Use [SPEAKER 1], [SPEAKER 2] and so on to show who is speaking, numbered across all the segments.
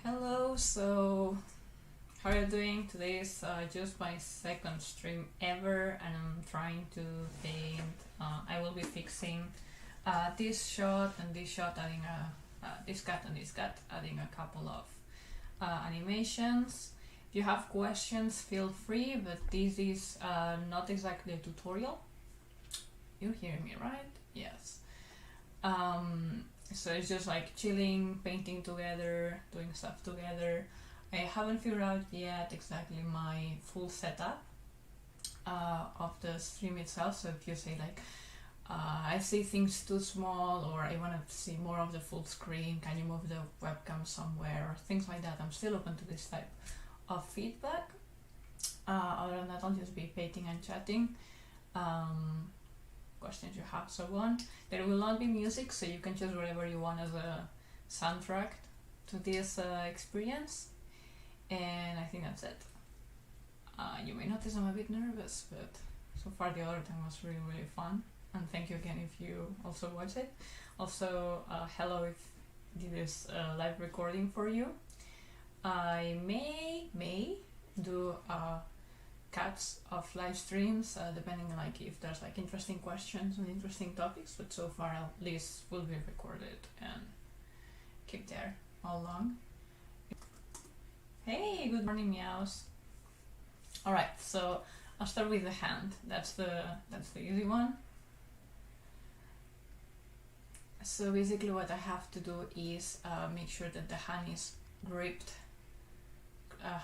[SPEAKER 1] Hello, so how are you doing? Today is just my second stream ever and I'm trying to paint. I will be fixing this shot and this shot, adding this cat and this cat, adding a couple of animations. If you have questions, feel free, but this is not exactly a tutorial. You hear me, right? Yes. So it's just like chilling, painting together, doing stuff together. I haven't figured out yet exactly my full setup of the stream itself. So if you say like, I see things too small, or I want to see more of the full screen, can you move the webcam somewhere, or things like that, I'm still open to this type of feedback. Other than that, I'll just be painting and chatting. Questions you have, so on. There will not be music, so you can choose whatever you want as a soundtrack to this experience, and I think that's it. You may notice I'm a bit nervous, but so far the other time was really fun, and thank you again if you also watch it. Also, hello if this is a live recording for you. I may do cuts of live streams depending on like if there's like interesting questions and interesting topics, but so far at least will be recorded and keep there all along. Hey, good morning, meows. All right, so I'll start with the hand. That's the easy one. So basically what I have to do is make sure that the hand is gripped,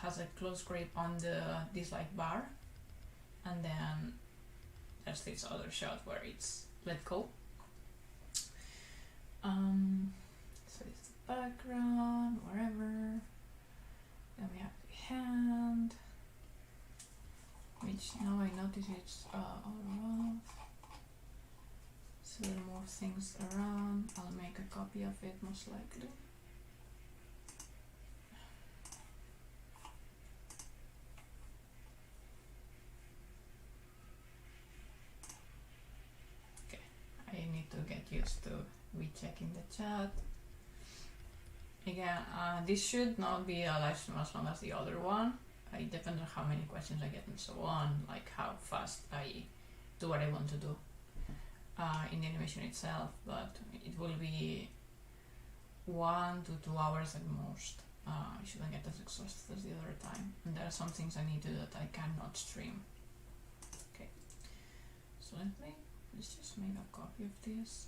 [SPEAKER 1] has a close grip on this like bar, and then there's this other shot where it's let go. So it's the background, wherever. Then we have the hand, which now I notice it's all around. So we'll move things around. I'll make a copy of it most likely. I need to get used to rechecking the chat. Again, this should not be a live stream as long as the other one. It depends on how many questions I get and so on, like how fast I do what I want to do in the animation itself, but it will be 1 to 2 hours at most. I shouldn't get as exhausted as the other time, and there are some things I need to do that I cannot stream. Okay, so let's just make a copy of this.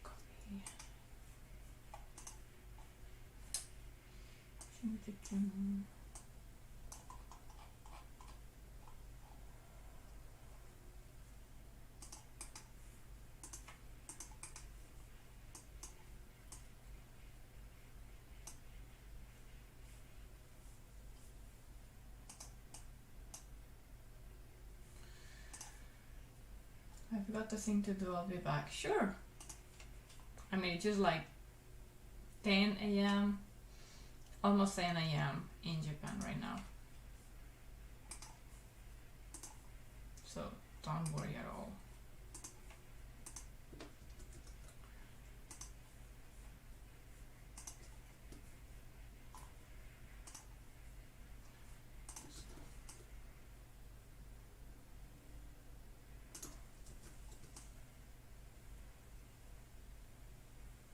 [SPEAKER 1] Copy. I've got the thing to do, I'll be back. Sure. I mean, it's just like 10 a.m., almost 10 a.m. in Japan right now. So don't worry at all.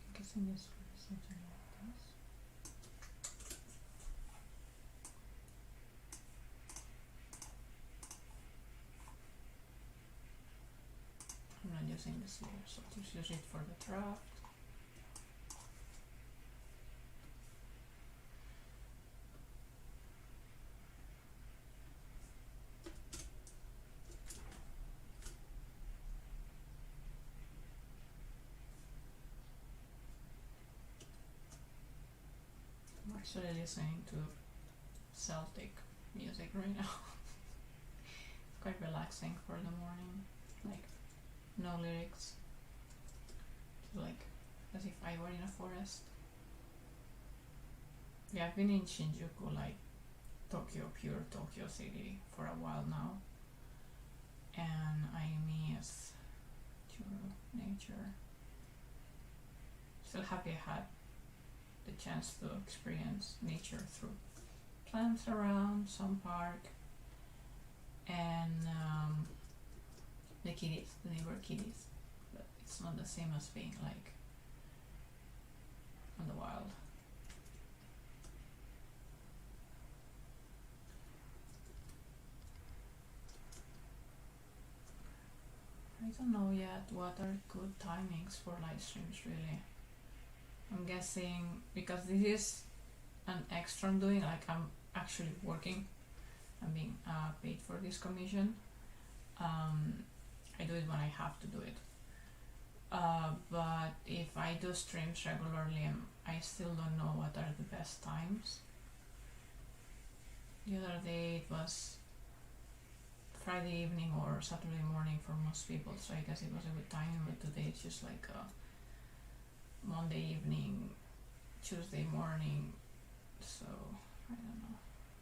[SPEAKER 1] I'm guessing this was something like this. I'm not using this layer, so I'll just use it for the draft. I'm actually listening to Celtic music right now. It's quite relaxing for the morning, like no lyrics, like as if I were in a forest. Yeah, I've been in Shinjuku, like Tokyo, pure Tokyo city, for a while now, and I miss pure nature. Still happy I had the chance to experience nature through plants around, some park, and the kitties, the neighbor kitties. But it's not the same as being like on the wild. I don't know yet what are good timings for live streams really. I'm guessing because this is an extra I'm doing, like I'm actually working, I'm being paid for this commission. I do it when I have to do it. But if I do streams regularly, I still don't know what are the best times. The other day it was Friday evening or Saturday morning for most people, so I guess it was a good timing, but today it's just like Monday evening, Tuesday morning, so I don't know.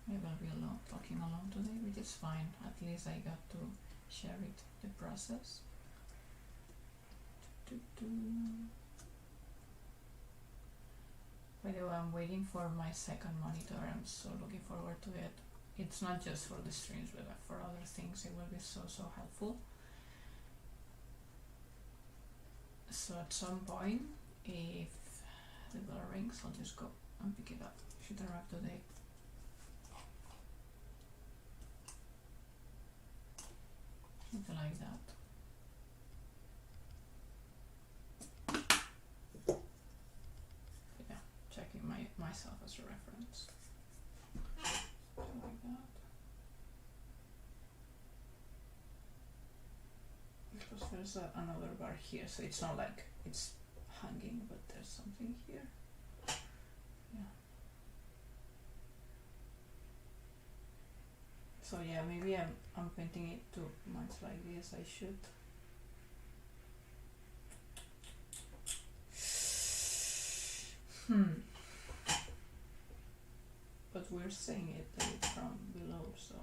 [SPEAKER 1] Maybe I'll be alone, talking alone today, which is fine. At least I got to share it, the process. By the way, I'm waiting for my second monitor. I'm so looking forward to it. It's not just for the streams, but for other things it will be so helpful. So at some point, if the bell rings, I'll just go and pick it up. Should arrive today. Something like that. Yeah, checking myself as a reference. Something like that. Because there's another bar here, so it's not like it's hanging, but there's something here. Yeah. So yeah, maybe I'm painting it too much like this. I should. But we're seeing it from below, so.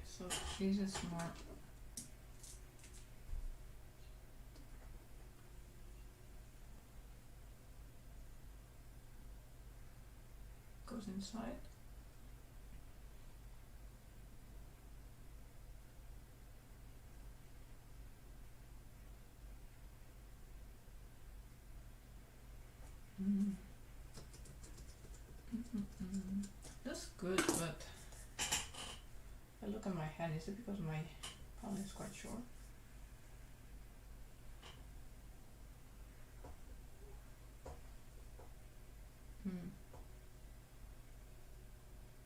[SPEAKER 1] So this is more. Goes inside. That's good, but I look at my hand. Is it because my palm is quite short?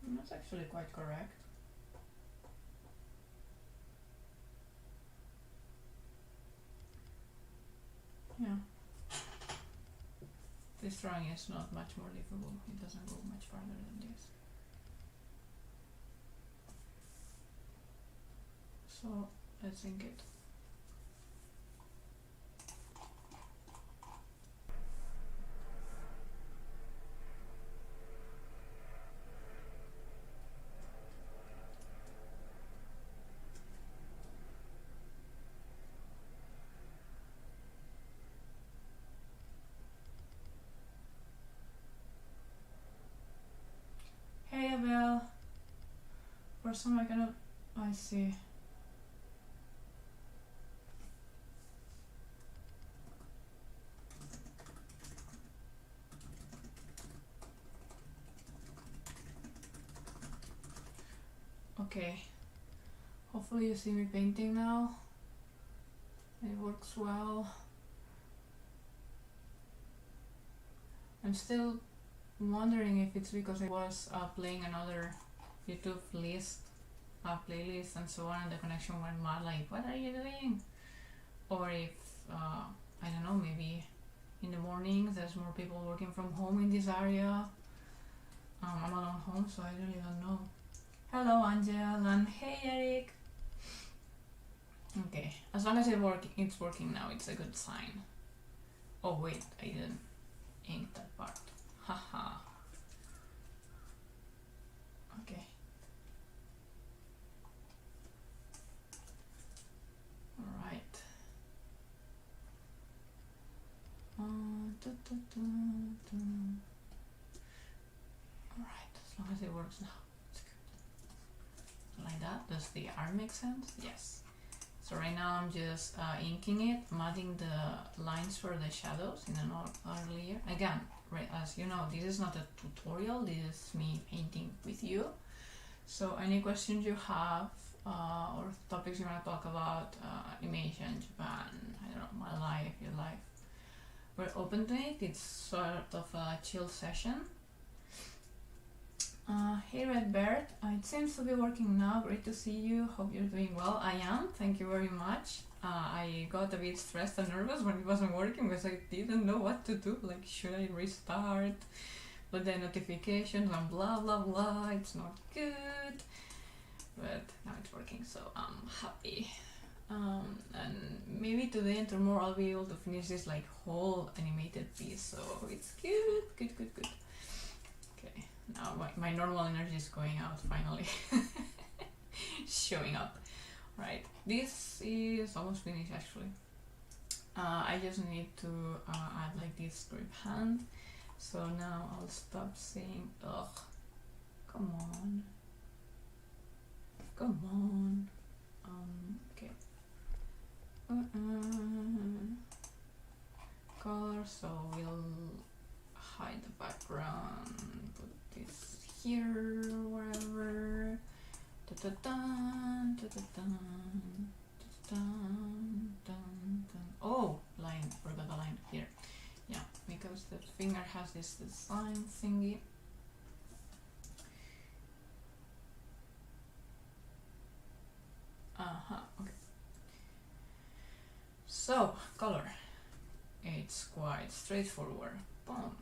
[SPEAKER 1] That's actually quite correct. Yeah. This drawing is not much more livable. It doesn't go much farther than this. So let's ink it. Hey Abel. For some I cannot. I see. Okay, hopefully you see me painting now. It works well. I'm still wondering if it's because I was playing another YouTube list, playlist and so on, and the connection went mad, like, what are you doing? Or if, I don't know, maybe in the mornings there's more people working from home in this area. I'm alone home, so I really don't know. Hello Angel, and hey Eric. Okay, as long as it's working now, it's a good sign. Oh wait, I didn't ink that part. Haha. Okay. Alright. Alright, as long as it works now, it's good. Like that. Does the art make sense? Yes. So right now I'm just inking it, I'm adding the lines for the shadows in another layer. Again, right, as you know, this is not a tutorial, this is me painting with you. So any questions you have or topics you want to talk about, animation, Japan, I don't know, my life, your life, we're open to it. It's sort of a chill session. Hey Red Bird, it seems to be working now. Great to see you. Hope you're doing well. I am. Thank you very much. I got a bit stressed and nervous when it wasn't working because I didn't know what to do. Like, should I restart? But the notifications and blah blah blah. It's not good. But now it's working, so I'm happy. And maybe today and tomorrow I'll be able to finish this like whole animated piece. So it's good, good, good, good. Okay. Now my normal energy is going out finally. Showing up. Right, this is almost finished actually. I just need to add like this grip hand. So now I'll stop saying ugh. Come on. Come on. Okay. Color, so we'll hide the background, put this here, wherever. Oh, line, forgot the line here. Yeah, because the finger has this design thingy. Okay. So, color. It's quite straightforward. Boom.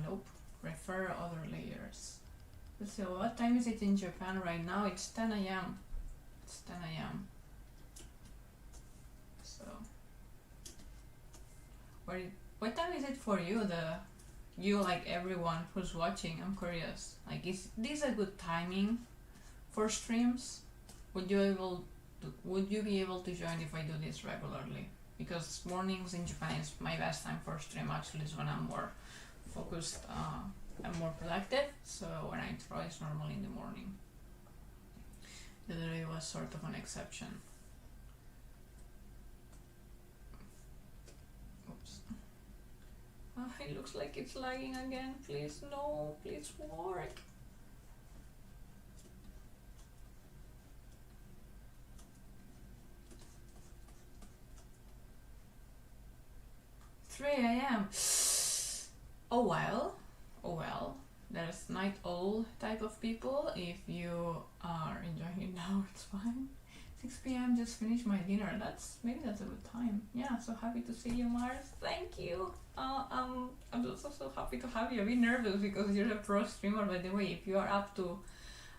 [SPEAKER 1] Nope. Refer other layers. Let's see, what time is it in Japan right now? It's 10 a.m. It's 10 a.m. So, what time is it for you? You, like everyone who's watching, I'm curious. Like, is this a good timing for streams? Would you be able to join if I do this regularly? Because mornings in Japan is my best time for stream. Actually, is when I'm more focused. I'm more productive, so when I try it's normally in the morning. The other day was sort of an exception. Oops. It looks like it's lagging again. Please, no, please work. "3 a.m. Oh well, there's night owl type of people. If you are enjoying it now, it's fine. 6 p.m. just finished my dinner. Maybe that's a good time. Yeah, so happy to see you, Mars. Thank you. I'm also so happy to have you. A bit nervous because you're a pro streamer. By the way, if you are up to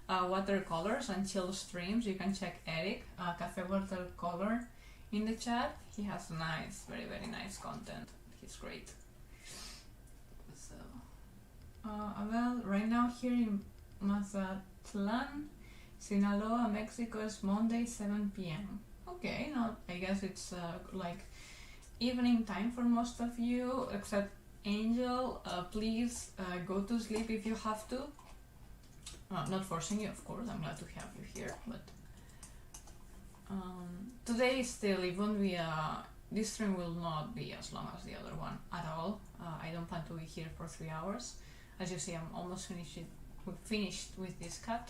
[SPEAKER 1] watercolors and chill streams, you can check Eric, Cafe Watercolor, in the chat. He has nice, very, very nice content. He's great. So, well, right now here in Mazatlan, Sinaloa, Mexico, is Monday, 7 p.m. Okay, now I guess it's like evening time for most of you, except Angel. Please go to sleep if you have to. Not forcing you, of course. I'm glad to have you here, but today still, it won't be this stream will not be as long as the other one at all. I don't plan to be here for 3 hours. As you see, I'm almost finished with this cut.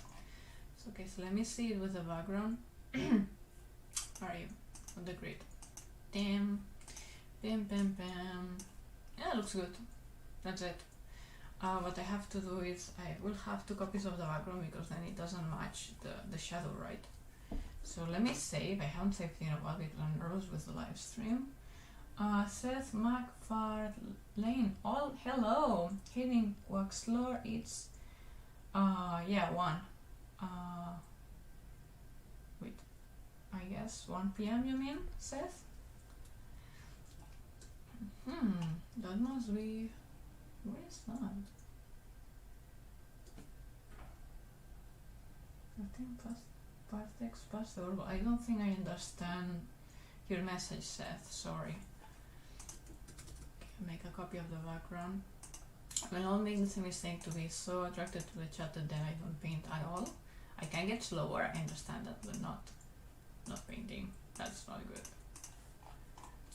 [SPEAKER 1] So, okay, so let me see it with the background. Where are you? On the grid. Damn. Bam, bam, bam. Yeah, it looks good. That's it. What I have to do is I will have 2 copies of the background because then it doesn't match the shadow, right? So let me save. I haven't saved in a while because I'm nervous with the live stream. Seth McFarlane. Oh, hello. Hitting Waxlor. It's yeah, 1. Wait. I guess 1 p.m. you mean, Seth? That must be. Where is that? I think Partex Pastor. I don't think I understand your message, Seth. Sorry. make a copy of the background. I will not make the same mistake to be so attracted to the chat that I don't paint at all. I can get slower, I understand that, but not painting. That's not good.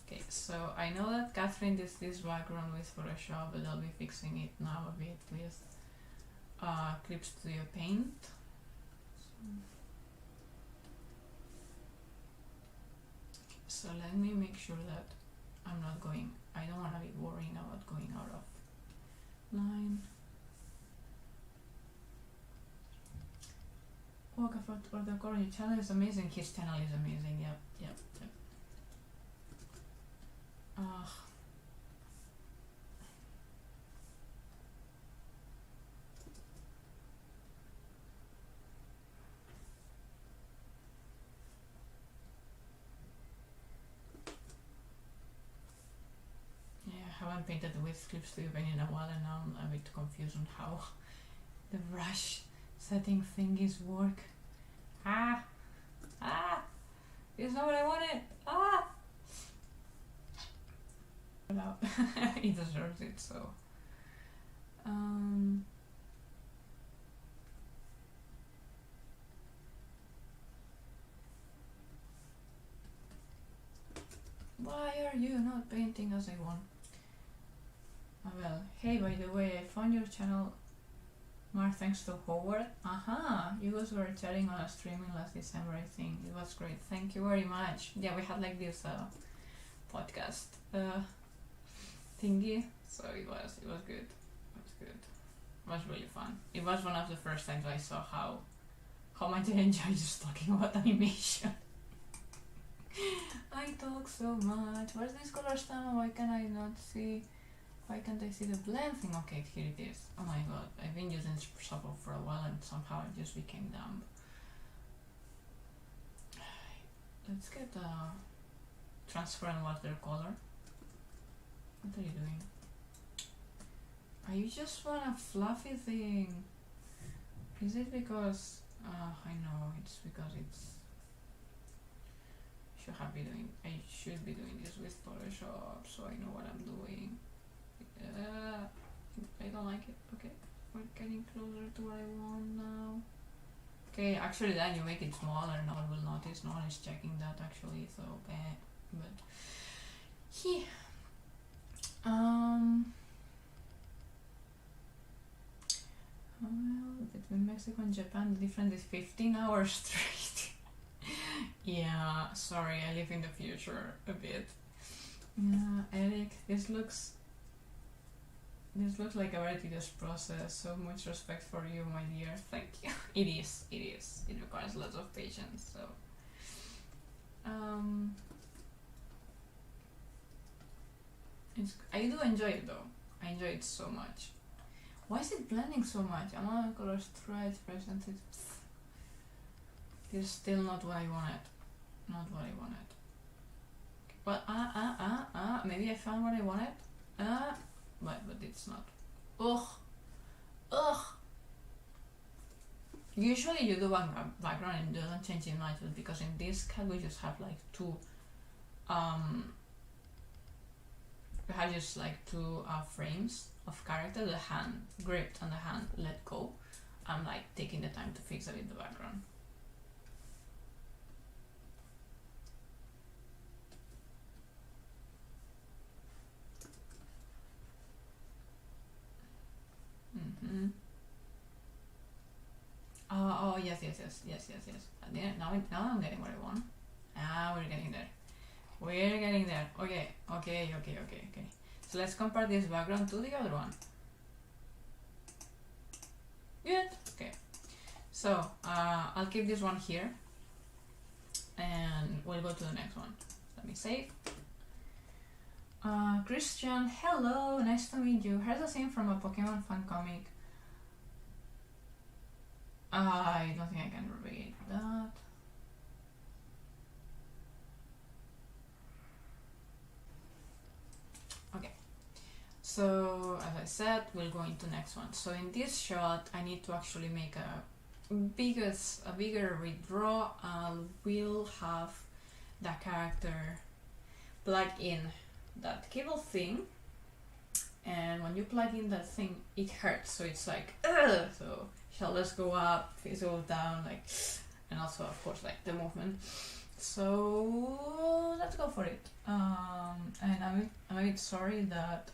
[SPEAKER 1] Okay, so I know that Catherine did this background with Photoshop, but I'll be fixing it now a bit with Clip Studio Paint. So let me make sure that I'm not going, I don't want to be worrying about going out of line. Walk about or the core, your channel is amazing. His channel is amazing. Yep. Yeah, I haven't painted with Clip Studio Paint in a while, and now I'm a bit confused on how the brush setting thingies work. It's not what I wanted. He deserves it, so why are you not painting as I want? Well, hey, by the way, I found your channel more thanks to Howard. You guys were chatting on a streaming last December, I think. It was great. Thank you very much. Yeah, we had like this podcast thingy, so it was good. It was good. It was really fun. It was one of the first times I saw how much I enjoy just talking about animation. I talk so much. Where's this color stamp? Why can I not see? Why can't I see the blend thing? Okay, here it is. Oh my god, I've been using Shuffle for a while and somehow it just became dumb. Let's get transfer and watercolor. What are you doing? You just want a fluffy thing. Is it because... I know, it's because it's... I should be doing this with Photoshop, so I know what I'm doing. I don't like it. Okay, we're getting closer to what I want now. Okay, actually then you make it smaller, no one will notice, no one is checking that actually, so but well, between Mexico and Japan the difference is 15 hours straight. Yeah, sorry, I live in the future a bit. Yeah, Eric, this looks like a very tedious process. So much respect for you, my dear. Thank you. It is. It requires lots of patience. So, I do enjoy it though. I enjoy it so much. Why is it blending so much? I'm on color stretch, presented. It's still not what I wanted. Not what I wanted. But maybe I found what I wanted. But it's not. Ugh. Usually you do one background and it doesn't change it much, because in this cat we just have like two. We have just like two frames of character, the hand gripped and the hand let go. I'm like taking the time to fix it in the background. Oh yes. Now I'm getting what I want. We're getting there. Okay. So let's compare this background to the other one. Good. Okay. So I'll keep this one here, and we'll go to the next one. Let me save. Christian, hello, nice to meet you. Here's the same from a Pokemon fan comic. I don't think I can read that. Okay, so as I said, we'll go into next one. So in this shot, I need to actually make a bigger redraw. We'll have the character plug in that cable thing and when you plug in that thing, it hurts. So it's like, ugh! So shoulders go up, face go down, like, and also of course like the movement. So let's go for it. And I'm a bit sorry that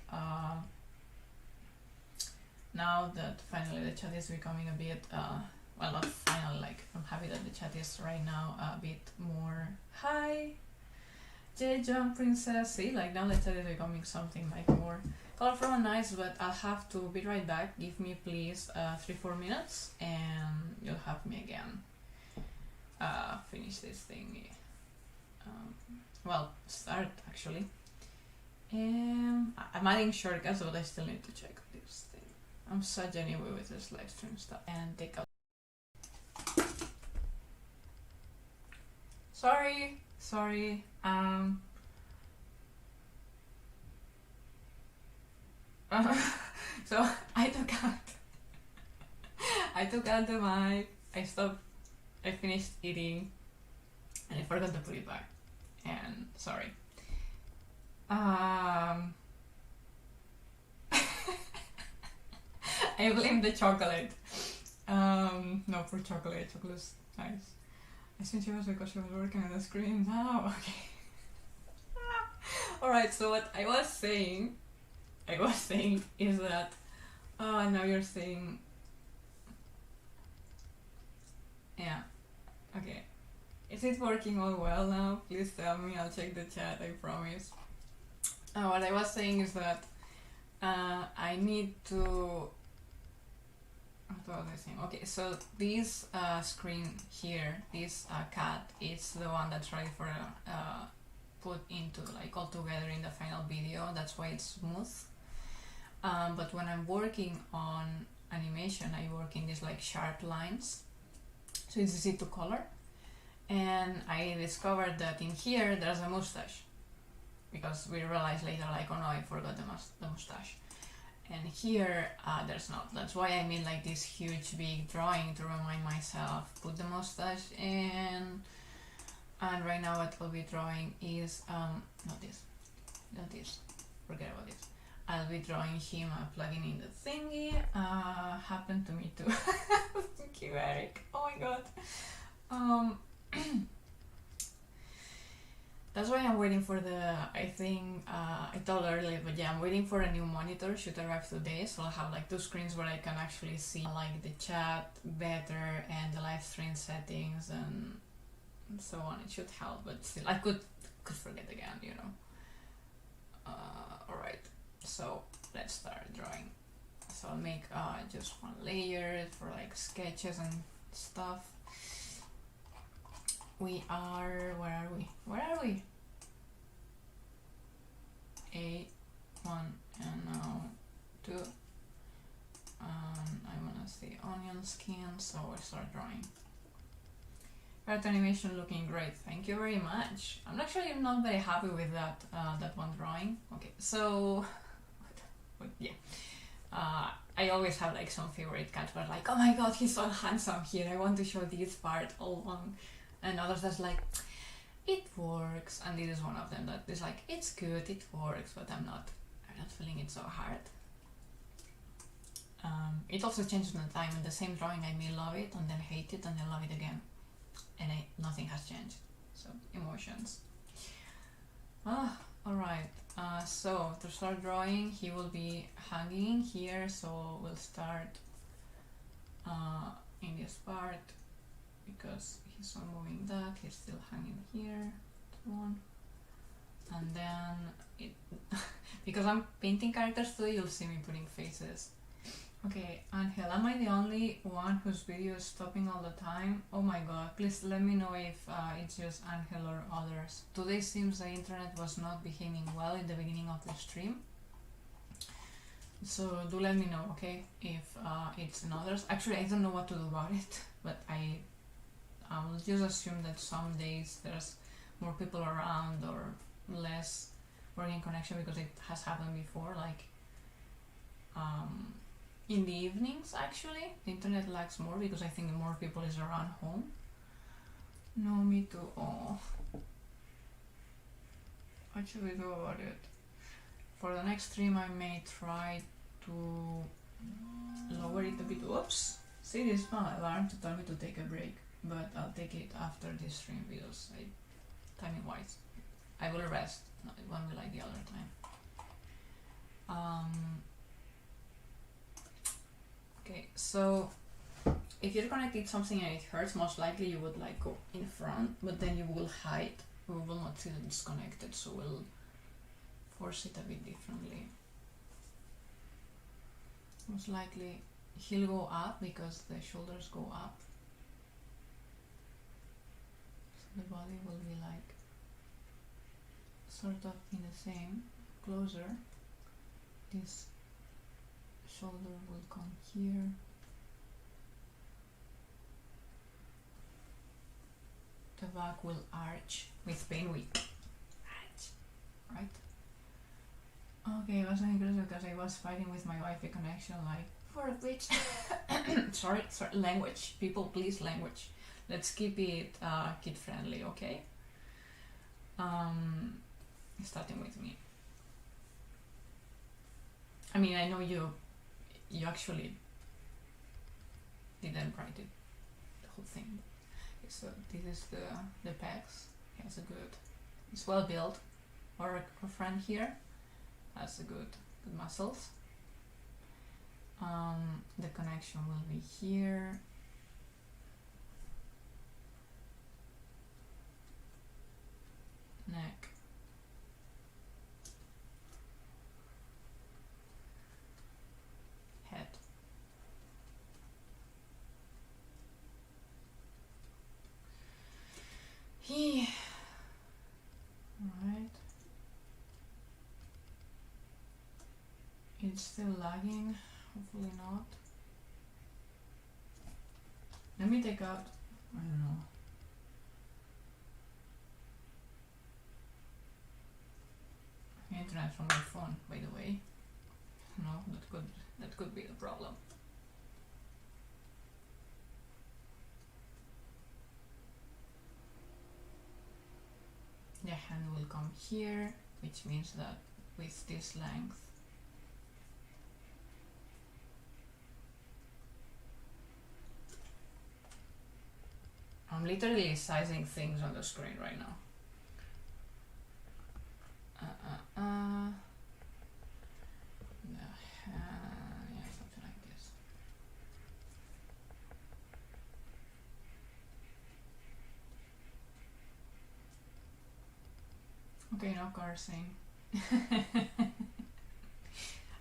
[SPEAKER 1] now that finally the chat is becoming a bit well, not finally, like I'm happy that the chat is right now a bit more hi J-Jump Princess. See, like now the chat is becoming something like more colorful and nice, but I'll have to be right back. Give me please 3-4 minutes and you'll have me again. Finish this thing. Well, start actually. I'm adding shortcuts, but I still need to check this thing. I'm such anyway with this live stream stuff. And take out. Sorry. So I took out the mic. I stopped. I finished eating, and I forgot to put it back. And sorry. I blame the chocolate. No, for chocolate. Chocolate's nice. I think it was because she was working on the screen. Now, okay. Alright, so what I was saying is that now you're saying, yeah, okay. Is it working all well now? Please tell me, I'll check the chat, I promise. What I was saying is that I need to... What was I saying? Okay, so this screen here, this cat, it's the one that's ready for put into like all together in the final video. That's why it's smooth. But when I'm working on animation, I work in these like sharp lines, so it's easy to color. And I discovered that in here there's a mustache, because we realized later like, oh no, I forgot the mustache. And here there's not. That's why I made like this huge big drawing to remind myself, put the mustache in. And right now what I'll be drawing is not this, forget about this. I'll be drawing him plugging in the thingy. Happened to me too. Thank you, Eric. Oh my god. That's why I'm waiting for the, I think, I told earlier, but yeah, I'm waiting for a new monitor, should arrive today, so I'll have like two screens where I can actually see like the chat better and the live stream settings and so on. It should help, but still, I could forget again, you know. Alright, so let's start drawing. So I'll make just one layer for like sketches and stuff. We are, where are we? A1 and now 2. I wanna see onion skin, so I start drawing. Art animation looking great, thank you very much. I'm actually not very happy with that that one drawing. Okay, so yeah. I always have like some favorite cats where like, oh my god, he's so handsome here, I want to show this part all along. And others that's like, it works, and this is one of them that is like, it's good, it works, but I'm not feeling it so hard. It also changes in the time. In the same drawing I may love it and then hate it and then love it again, and nothing has changed. So emotions. Alright, so to start drawing, he will be hanging here, so we'll start in this part, because he's not moving that, he's still hanging here, one. And then it because I'm painting characters too, you'll see me putting faces. Okay, Angel, am I the only one whose video is stopping all the time? Oh my god, please let me know if it's just Angel or others. Today seems the internet was not behaving well in the beginning of the stream. So do let me know, okay, if it's in others. Actually, I don't know what to do about it, but I will just assume that some days there's more people around or less working connection, because it has happened before, like in the evenings actually the internet lags more because I think more people is around home. No, me too. Oh, what should we do about it? for the next stream I may try to lower it a bit. Oops! See, this is my alarm to tell me to take a break, but I'll take it after this stream because timing wise I will rest. It won't be like the other time. Okay, so if you're gonna eat something and it hurts, most likely you would like go in front, but then you will hide. We will not feel disconnected, so we'll force it a bit differently. Most likely he'll go up because the shoulders go up. So the body will be like sort of in the same, closer. This shoulder will come here. The back will arch. With pain we arch, right? Okay, it was so incredible because I was fighting with my Wi-Fi connection like for a bitch. sorry, language. People, please, language. Let's keep it kid friendly, okay? Starting with me. I mean, I know you actually didn't write it, the whole thing. So this is the pecs. He has a good, it's well built. Our friend here has a good muscles. The connection will be here. Neck. Head. He. Right. It's still lagging. Hopefully not. Let me take out. I don't know. Internet from my phone, by the way. No, that could be the problem. The hand will come here, which means that with this length I'm literally sizing things on the screen right now. Yeah, something like this. Okay, no cursing.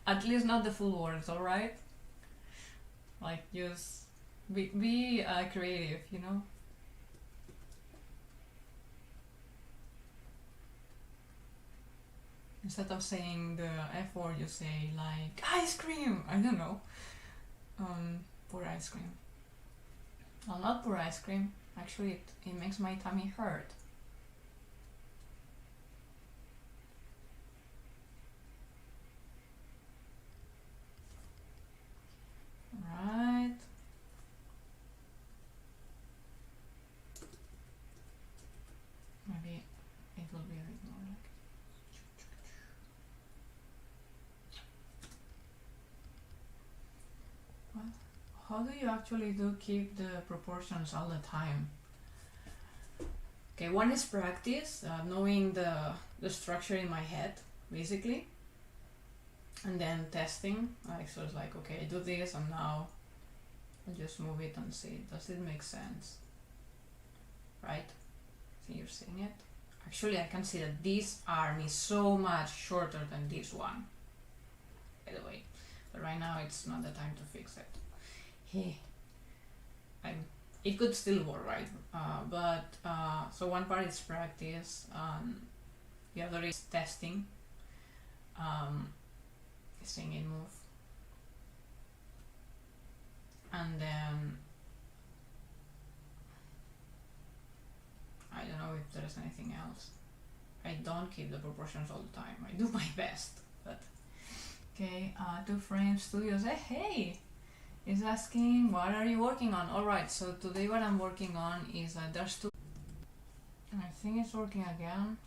[SPEAKER 1] At least not the full words, alright? Like, just be creative, you know? Instead of saying the F word, you say like ice cream. I don't know. Pour ice cream. Well, not pour ice cream. Actually, it makes my tummy hurt. Right. Maybe it will be a bit more like. How do you actually keep the proportions all the time? Okay, one is practice, knowing the structure in my head, basically, and then testing. Like, so it's like, okay, I do this, and now I'll just move it and see, does it make sense? Right? So you're seeing it. Actually, I can see that this arm is so much shorter than this one, by the way. But right now, it's not the time to fix it. Hey, it could still work, right? So one part is practice, the other is testing, seeing it move, and then I don't know if there's anything else. I don't keep the proportions all the time. I do my best, but okay. Two Frame Studios. Hey. Is asking, what are you working on? Alright, so today what I'm working on is there's two. I think it's working again.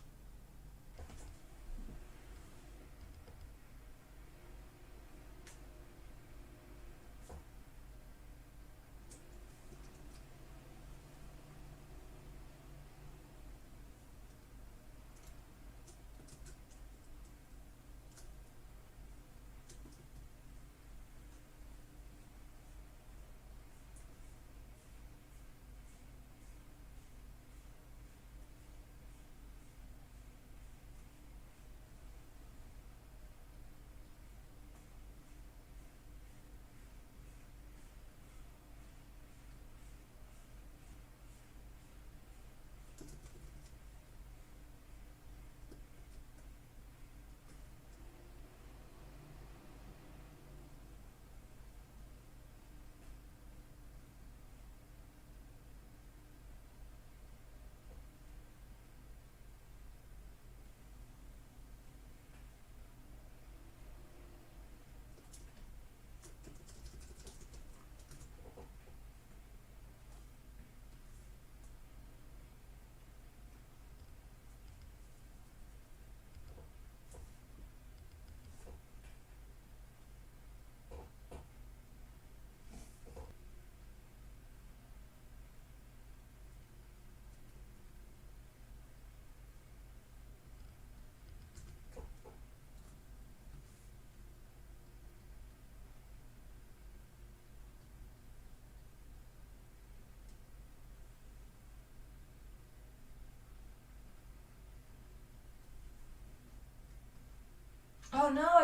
[SPEAKER 1] Oh, now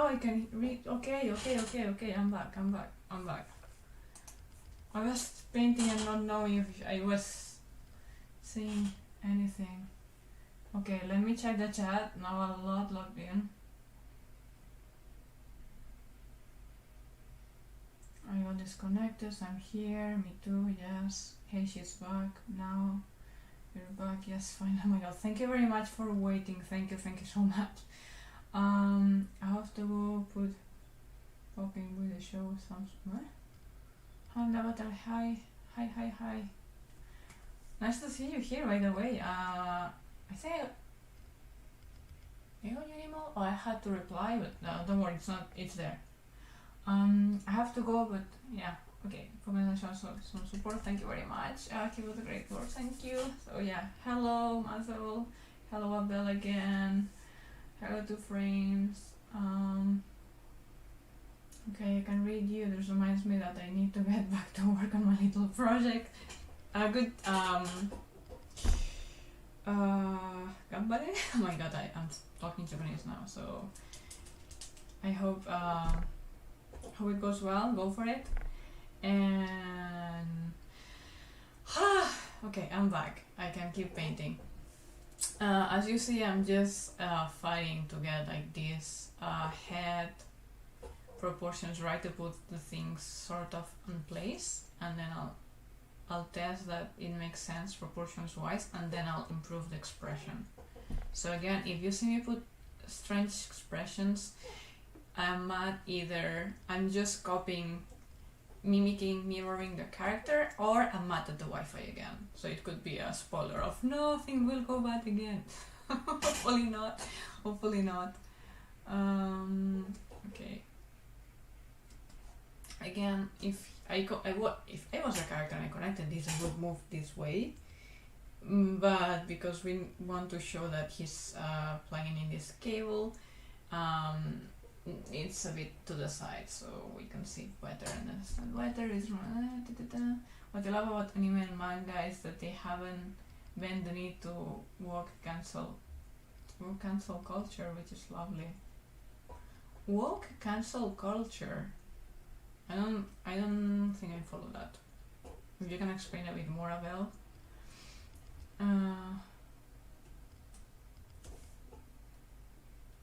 [SPEAKER 1] I can read. Okay, I'm back. I was painting and not knowing if I was seeing anything. Okay, let me check the chat. Now I'm not logged in. I got disconnected, so I'm here. Me too, yes. Hey, she's back now. You're back, yes, fine. Oh my god, thank you very much for waiting. Thank you so much. I have to go put popping with the show some. What? Hi, Avatar. Hi. Nice to see you here, by the way. I think you got your email? Oh, I had to reply, but no, don't worry, it's there. I have to go, but yeah, okay. Comment and show some support. Thank you very much. Keep up the great work. Thank you. So yeah, hello Mazel. Hello Abel again. Hello Two Frames. Okay, I can read you. This reminds me that I need to get back to work on my little project. Good. Gambare? Oh my god, I'm talking Japanese now, so I hope it goes well. Go for it. And okay, I'm back. I can keep painting. As you see, I'm just fighting to get like this head proportions right to put the things sort of in place, and then I'll test that it makes sense proportions wise, and then I'll improve the expression. So again, if you see me put strange expressions, I'm just copying, mimicking, mirroring the character, or I'm mad at the Wi-Fi again. So it could be a spoiler of nothing will go bad again. Hopefully not. Okay. Again, if I was a character and I connected this, I would move this way. But because we want to show that he's plugging in this cable, it's a bit to the side so we can see better and understand better. What I love about anime and manga is that they haven't bent the need to woke cancel culture, which is lovely. Woke cancel culture. I don't think I follow that. If you can explain a bit more, Abel.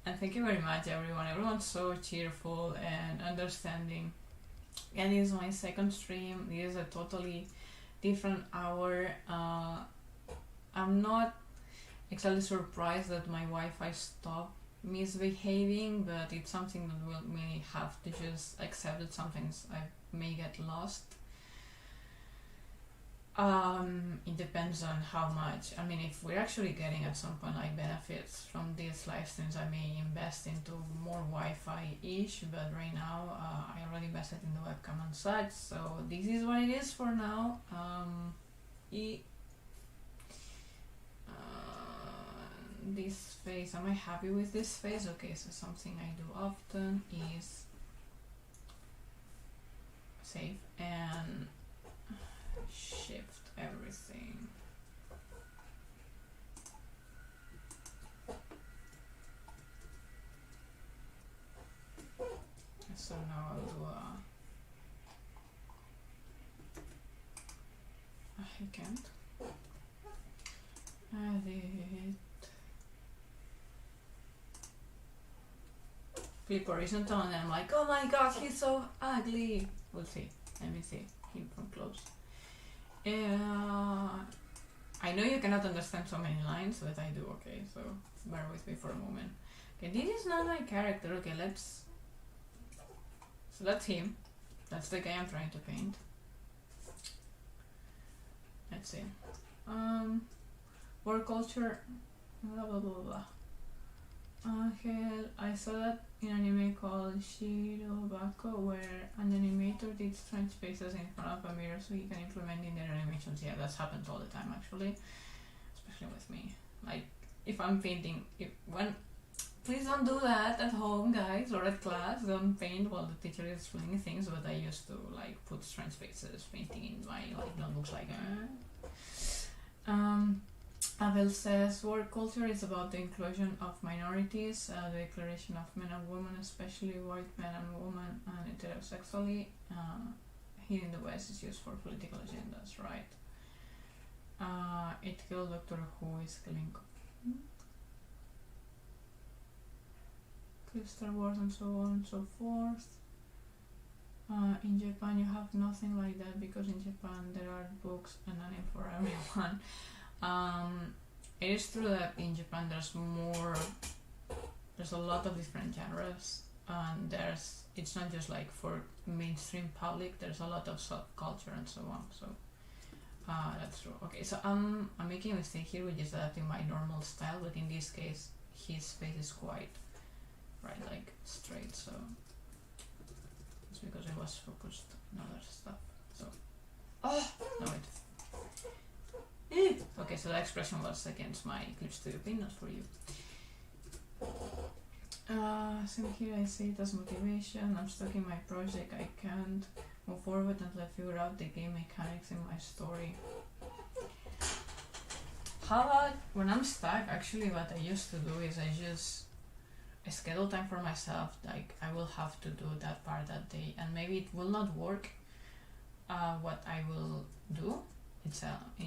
[SPEAKER 1] And thank you very much, everyone. Everyone's so cheerful and understanding. And this is my second stream. This is a totally different hour. I'm not exactly surprised that my Wi-Fi stopped misbehaving, but it's something that we'll may have to just accept that sometimes I may get lost. It depends on how much. I mean, if we're actually getting at some point like benefits from these live streams, I may invest into more Wi-Fi-ish, but right now I already invested in the webcam and such, so this is what it is for now. This face, am I happy with this face? Okay, so something I do often is save and shift everything. So now I'll do I can't edit, flip horizontal, and then I'm like, oh my god, he's so ugly. We'll see. Let me see him from close. I know you cannot understand so many lines, but I do. Okay, so bear with me for a moment. Okay, this is not my character. Okay, so that's him. That's the guy I'm trying to paint. Let's see. Work culture, blah blah blah blah. Hell, I saw that in an anime called Shirobako, where an animator did strange faces in front of a mirror so he can implement in their animations. Yeah, that happens all the time actually, especially with me. Like, if I'm painting, please don't do that at home, guys, or at class. Don't paint while the teacher is explaining things, but I used to like put strange faces painting in my like notebooks, like Abel says work culture is about the inclusion of minorities, the declaration of men and women, especially white men and women, and heterosexually. Here in the West is used for political agendas, right? It killed Doctor Who is killing Star Wars and so on and so forth. In Japan you have nothing like that because in Japan there are books and anime for everyone. It is true that in Japan there's a lot of different genres, and it's not just like for mainstream public, there's a lot of subculture and so on, so that's true. Okay, so I'm making a mistake here, which is adapting my normal style, but in this case his face is quite right, like straight, so it's because I was focused on other stuff. So no, wait. Okay, so the expression was against my clips to European, not for you. Same here, I say it as motivation. I'm stuck in my project, I can't move forward until I figure out the game mechanics in my story. How about when I'm stuck, actually what I used to do is I schedule time for myself, like I will have to do that part that day, and maybe it will not work what I will do in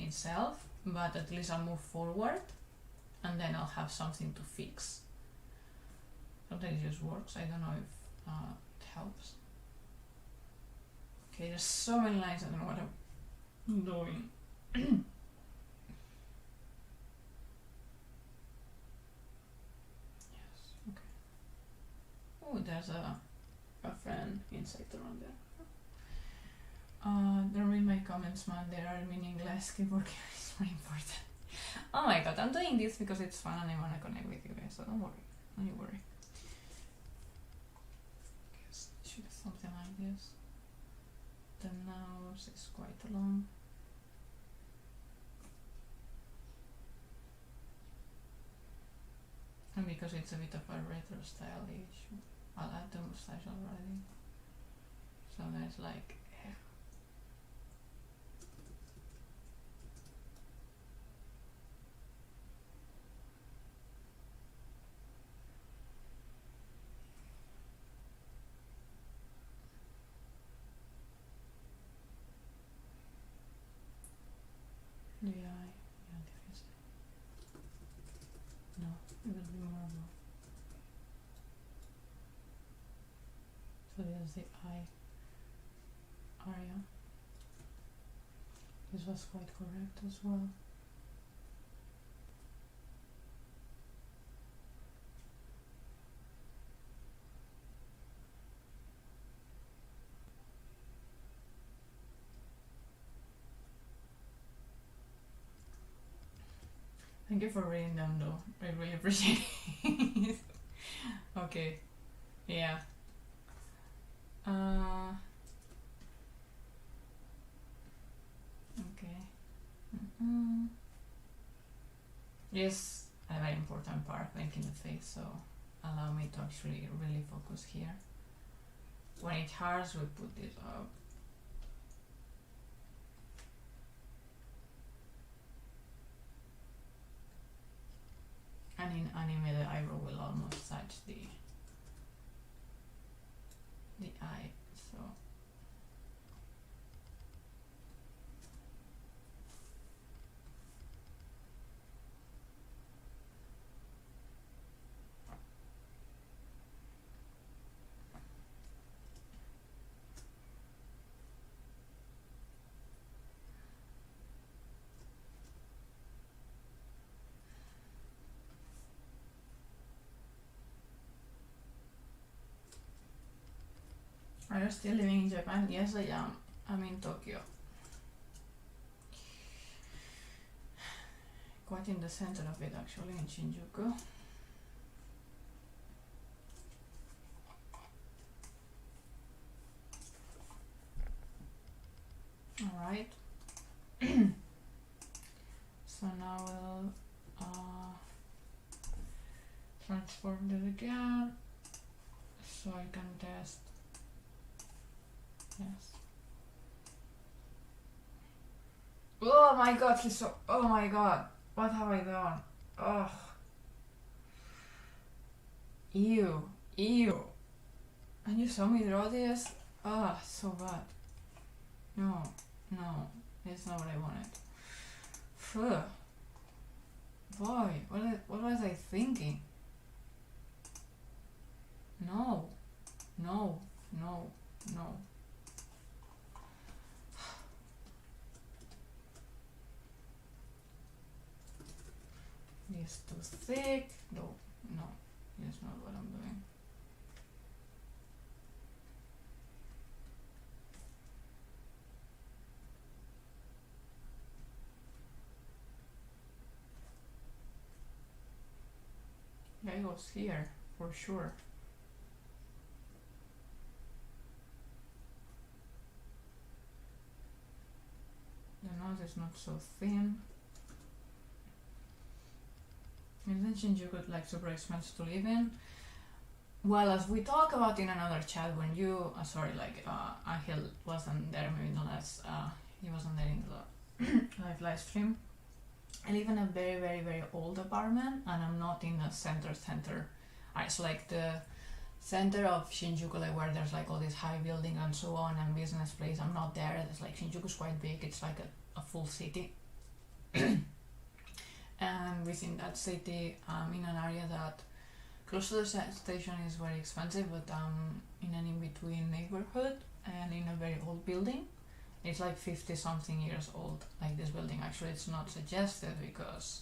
[SPEAKER 1] itself, but at least I'll move forward and then I'll have something to fix. Sometimes it just works, I don't know if it helps. Okay, there's so many lines, I don't know what I'm doing. Yes, okay. Oh, there's a friend insect around there. Don't read my comments, man, they are meaningless. Keyboard is more important. Oh my god, I'm doing this because it's fun and I wanna connect with you guys, so don't worry, don't you worry. Guess it should be something like this. The nose is quite long. And because it's a bit of a retro style issue, I'll add the mustache already. So there's like the eye, yeah, difference. No, it will be more above. So there's the eye area. This was quite correct as well. Thank you for reading them though, I really appreciate it. Okay, yeah. Okay. Yes, a very important part, making the face, so allow me to actually really focus here. When it hurts, we put this up. And in anime, the eyebrow will almost touch the eye, so. Are you still living in Japan? Yes, I am. I'm in Tokyo. Quite in the center of it, actually, in Shinjuku. Alright. So now we'll transform this again so I can test. Yes. Oh my god, he's so. Oh my god. What have I done? Ugh. Ew. Ew. And you saw me draw this? Ah, so bad. No. No. It's not what I wanted. Phew. Boy, what was I thinking? No. No. No. No. It's too thick. No. No. That's not what I'm doing. Yeah, it goes here, for sure. The nose is not so thin. Isn't Shinjuku like super expensive to live in? Well, as we talk about in another chat, when you, Angel wasn't there, maybe not as, he wasn't there in the live stream. I live in a very, very, very old apartment, and I'm not in the center. It's like the center of Shinjuku, like where there's like all these high buildings and so on, and business place. I'm not there. It's like Shinjuku's quite big. It's like a full city. And within that city, I'm in an area that close to the station is very expensive, but I'm in an in-between neighborhood and in a very old building. It's like 50 something years old, like this building. Actually, it's not suggested because,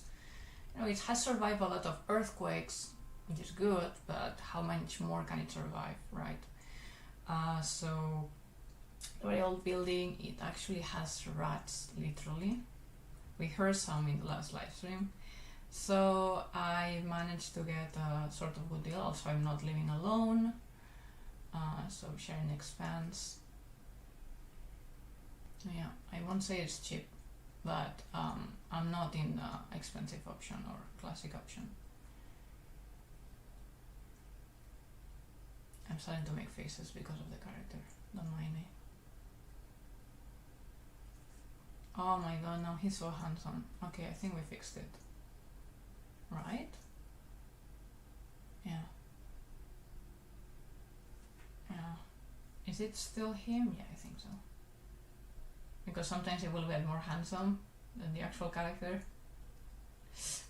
[SPEAKER 1] you know, it has survived a lot of earthquakes, which is good, but how much more can it survive, right? So, a very old building, it actually has rats, literally. We heard some in the last live stream. So I managed to get a sort of good deal. Also, I'm not living alone, so sharing expense. Yeah, I won't say it's cheap, but I'm not in the expensive option or classic option. I'm starting to make faces because of the character. Don't mind me. Oh my god, no, he's so handsome. Okay, I think we fixed it. Right? Yeah. Yeah. Is it still him? Yeah, I think so. Because sometimes it will get more handsome than the actual character.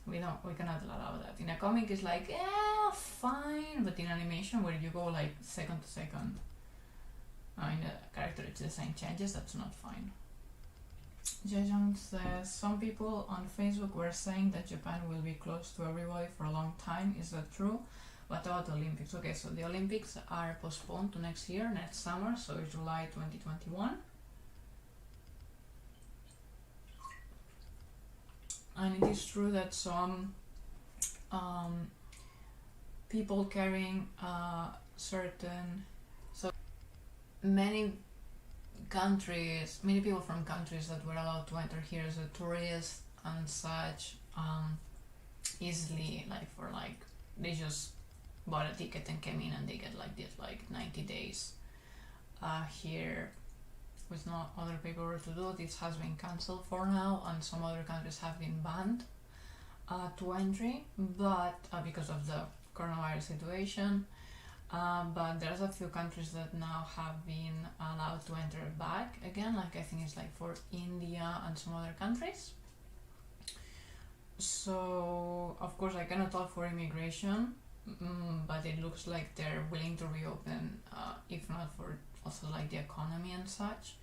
[SPEAKER 1] We cannot allow that. In a comic it's like, yeah, fine, but in animation where you go like second to second, in the character design changes, that's not fine. Jejong says, some people on Facebook were saying that Japan will be closed to everybody for a long time. Is that true? What about the Olympics? Okay, so the Olympics are postponed to next year, next summer, so July 2021. And it is true that some people carrying certain, so many people from countries that were allowed to enter here as a tourist and such, easily, like for like, they just bought a ticket and came in and they get like this, like 90 days here with no other paperwork to do. This has been cancelled for now, and some other countries have been banned to entry, but because of the coronavirus situation. But there's a few countries that now have been allowed to enter back again, like I think it's like for India and some other countries. So of course I cannot talk for immigration, but it looks like they're willing to reopen, if not for also like the economy and such.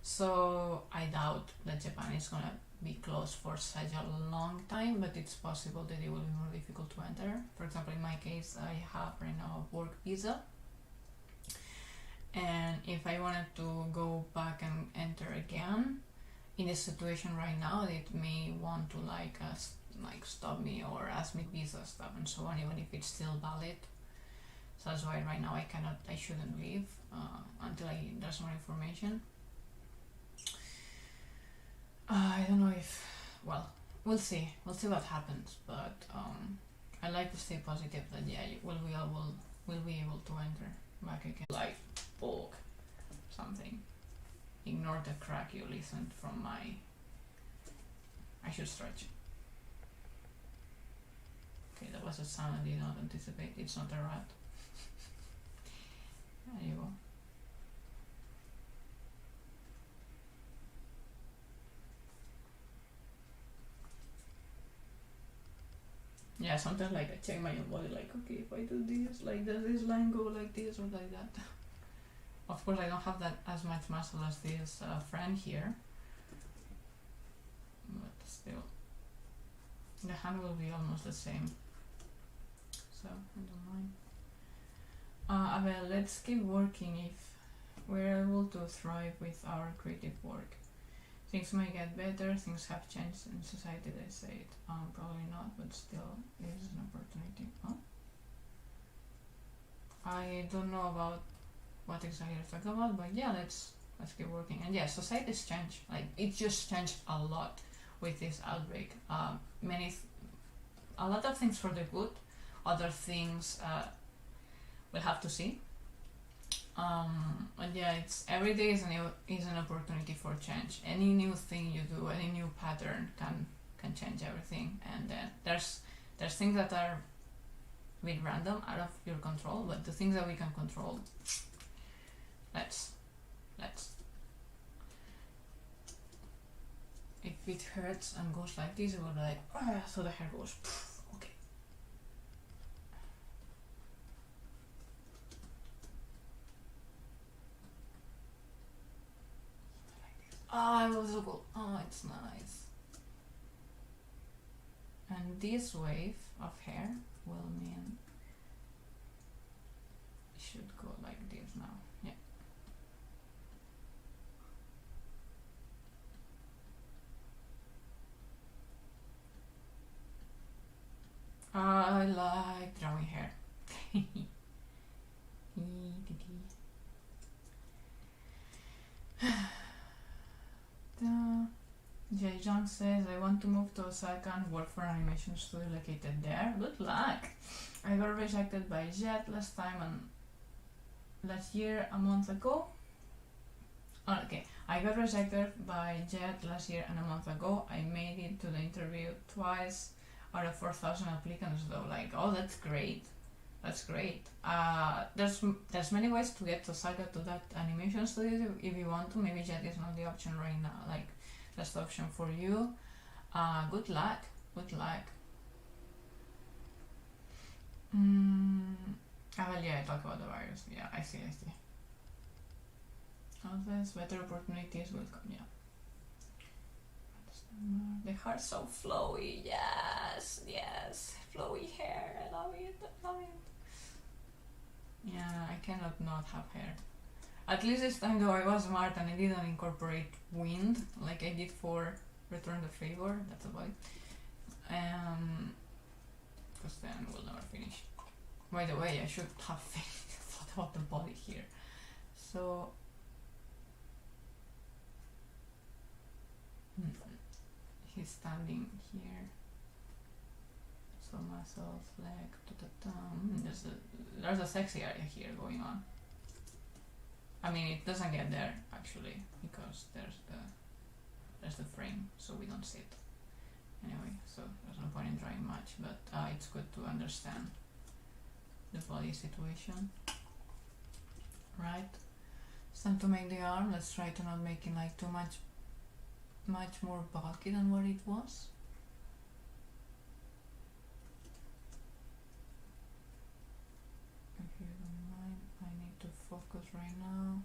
[SPEAKER 1] So I doubt that Japan is gonna be closed for such a long time, but it's possible that it will be more difficult to enter. For example, in my case, I have right now a work visa, and if I wanted to go back and enter again in this situation right now, it may want to like stop me or ask me visa stuff and so on, even if it's still valid. So that's why right now I shouldn't leave until there's more information. I don't know if, well, we'll see what happens, but I like to stay positive that we'll be able to enter back again. Like bulk something. Ignore the crack you listened from my. I should stretch. Okay, that was a sound I did not anticipate. It's not a rat. There you go. Yeah, sometimes like I check my own body, like, okay, if I do this, like, does this line go like this or like that? Of course, I don't have that as much muscle as this friend here, but still, the hand will be almost the same, so I don't mind. Abel, let's keep working if we're able to thrive with our creative work. Things may get better, things have changed in society, they say it. Probably not, but still, it is an opportunity. Huh? I don't know about what exactly you're talking about, but yeah, let's keep working. And yeah, society's changed. Like, it just changed a lot with this outbreak. A lot of things for the good, other things we'll have to see. But yeah, it's every day is an opportunity for change. Any new thing you do, any new pattern can change everything. And then there's things that are a bit random, out of your control, but the things that we can control, let's. If it hurts and goes like this, it will be like, so the hair goes. Okay. Oh, it was so cool. Oh, it's nice. And this wave of hair will mean it should go like this now. Yeah. I like drawing hair. Jay Jung says, I want to move to Osaka and work for an animation studio located there. Good luck! I got rejected by Jet last year a month ago. Oh, okay, I got rejected by Jet last year and a month ago. I made it to the interview twice out of 4,000 applicants though. Like, oh, that's great. That's great. There's many ways to get to Osaka to that animation studio if you want to. Maybe Jet is not the option right now. Like, that's the option for you. Good luck. Good luck. Well, yeah, I talk about the virus. Yeah, I see. Others, better opportunities will come. Yeah. The hair's so flowy. Yes. Flowy hair. I love it. Yeah, I cannot not have hair. At least this time though I was smart and I didn't incorporate wind like I did for Return the Favor. That's about it. Because then we'll never finish. By the way, I should have thought about the body here. So he's standing here. So muscles, leg, there's a sexy area here going on. I mean, it doesn't get there actually because there's the frame, so we don't see it. Anyway, so there's no point in drawing much, but it's good to understand the body situation. Right? It's time to make the arm. Let's try to not make it like too much more bulky than what it was. If you don't mind, I need to focus right now.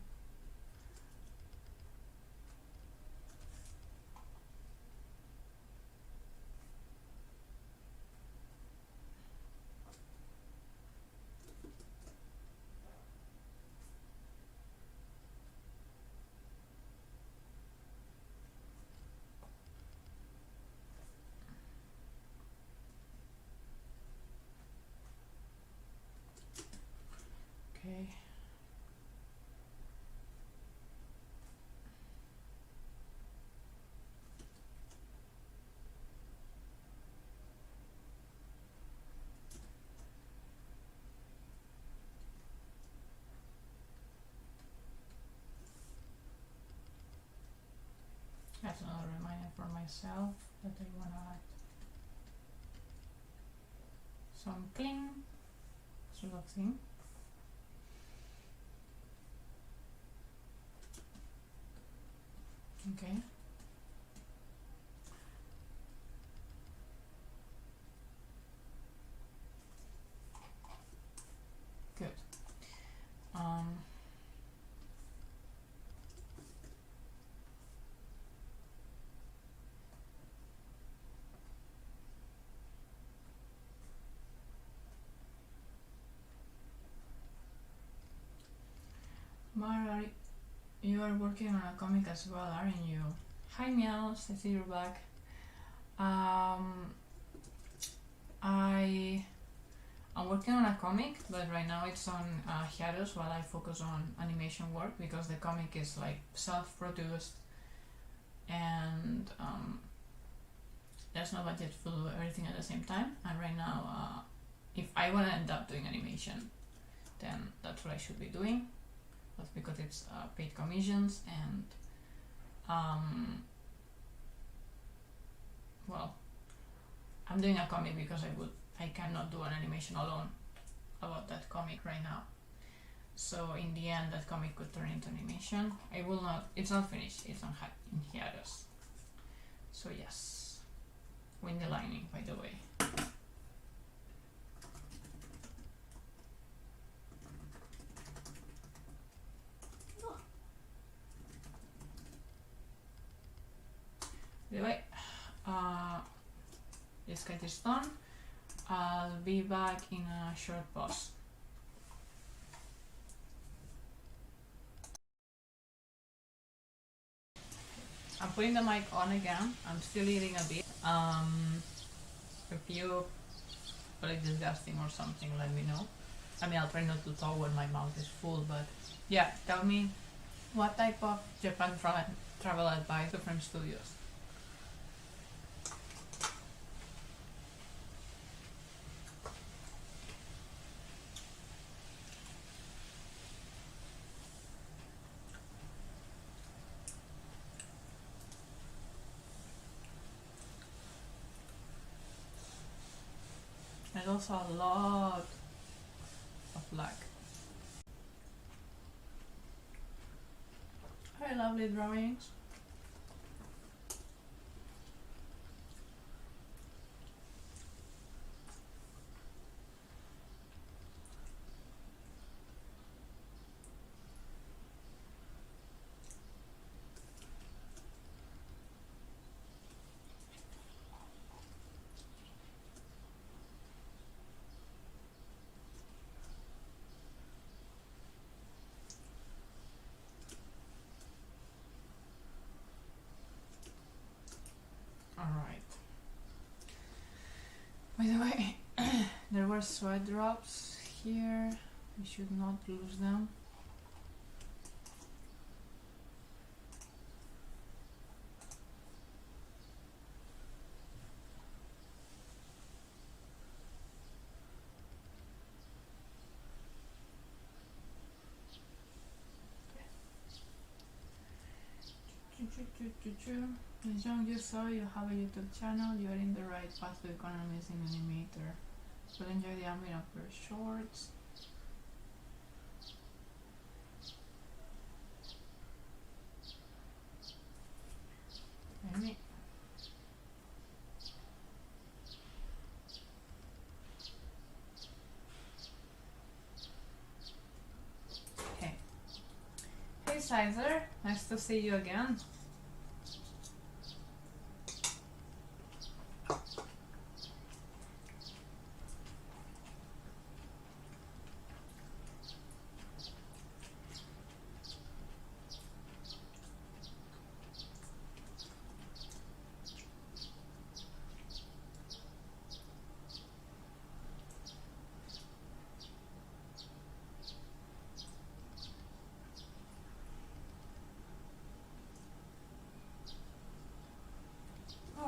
[SPEAKER 1] Okay. That's another reminder for myself that I wanna some cling sort of thing. Okay. Good. Mara, you are working on a comic as well, aren't you? Hi Meows, I see you're back. I'm working on a comic, but right now it's on hiatus while I focus on animation work because the comic is like self-produced and there's no budget to do everything at the same time. And right now, if I want to end up doing animation, then that's what I should be doing. That's because it's paid commissions and well, I'm doing a comic because I cannot do an animation alone about that comic right now. So in the end, that comic could turn into animation. It's not finished, it's in hiatus. So yes, Windy Lightning, by the way. Anyway, this cat is done. I'll be back in a short pause. I'm putting the mic on again. I'm still eating a bit. If you feel like disgusting or something, let me know. I mean, I'll try not to talk when my mouth is full, but yeah, tell me what type of Japan travel advice from studios. There's also a lot of black. Very lovely drawings. Alright. By the way, there were sweat drops here. We should not lose them. As John just saw, you have a YouTube channel. You are in the right path to become an amazing animator. So enjoy the ambient of your shorts. Maybe. Hey. Hey Sizer, nice to see you again.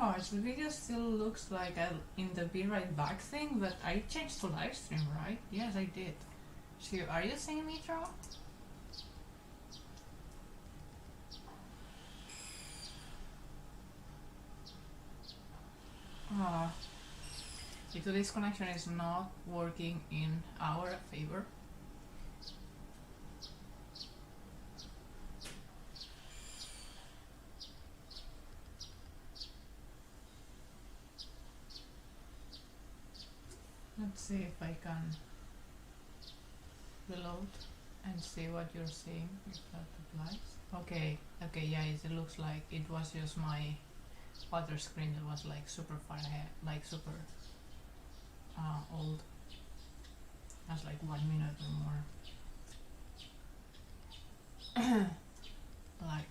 [SPEAKER 1] Oh, the video still looks like in the Be Right Back thing, but I changed to live stream, right? Yes, I did. So, are you seeing me draw? Today's connection is not working in our favor. Let's see if I can reload and see what you're saying, if that applies. Okay, yeah, it looks like it was just my other screen that was like super far ahead, like super old. That's like 1 minute or more. Like,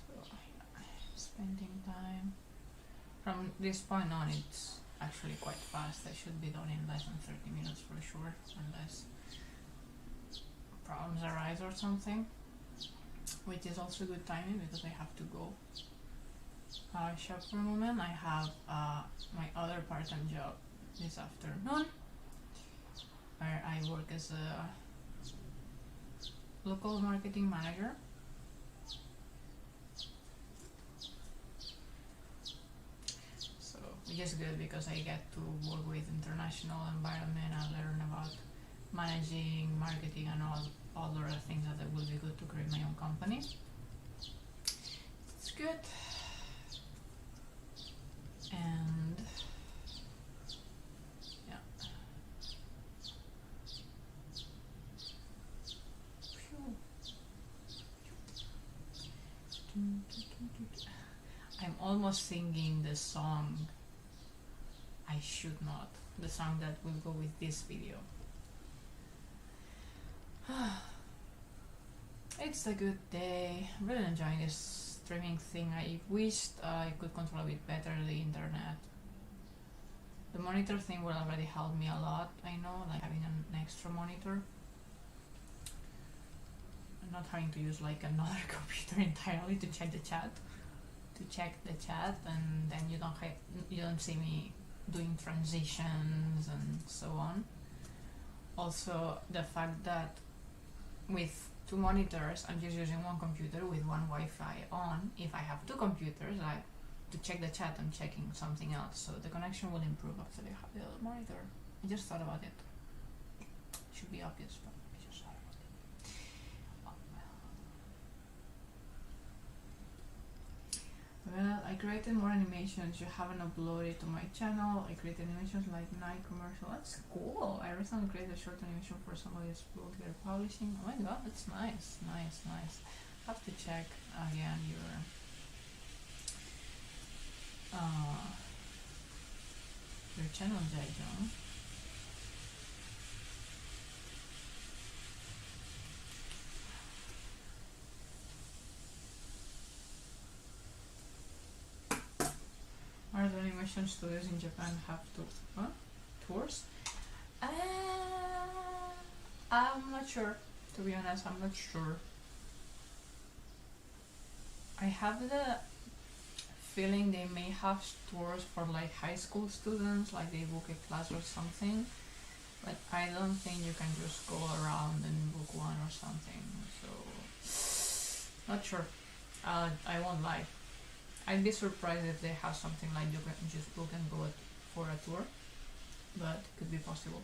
[SPEAKER 1] so spending time. From this point on, it's actually quite fast. I should be done in less than 30 minutes for sure, unless problems arise or something, which is also good timing because I have to go shop for a moment. I have my other part-time job this afternoon, where I work as a local marketing manager. So which is good because I get to work with international environment and learn about managing, marketing, and all other things that will be good to create my own company. It's good. And yeah. I'm almost singing the song I Should Not, the song that will go with this video. It's a good day. I'm really enjoying this streaming thing. I wished I could control a bit better the internet. The monitor thing will already help me a lot, I know, like having an extra monitor. I'm not having to use like another computer entirely to check the chat. And then you don't see me doing transitions and so on. Also, the fact that with 2 monitors, I'm just using one computer with one Wi-Fi on. If I have 2 computers, to check the chat, I'm checking something else. So the connection will improve after I have the other monitor. I just thought about it. Should be obvious, but I just thought about it. Well, I created more animations you haven't uploaded to my channel. I created animations like night commercial. That's cool. I recently created a short animation for somebody's blog they're publishing. Oh my god, that's nice. Have to check again your channel, Jaijong. Are the animation studios in Japan have tours? I'm not sure. To be honest, I'm not sure. I have the feeling they may have tours for like high school students, like they book a class or something. But I don't think you can just go around and book one or something. So, not sure. I won't lie. I'd be surprised if they have something like you can just book and go for a tour, but it could be possible.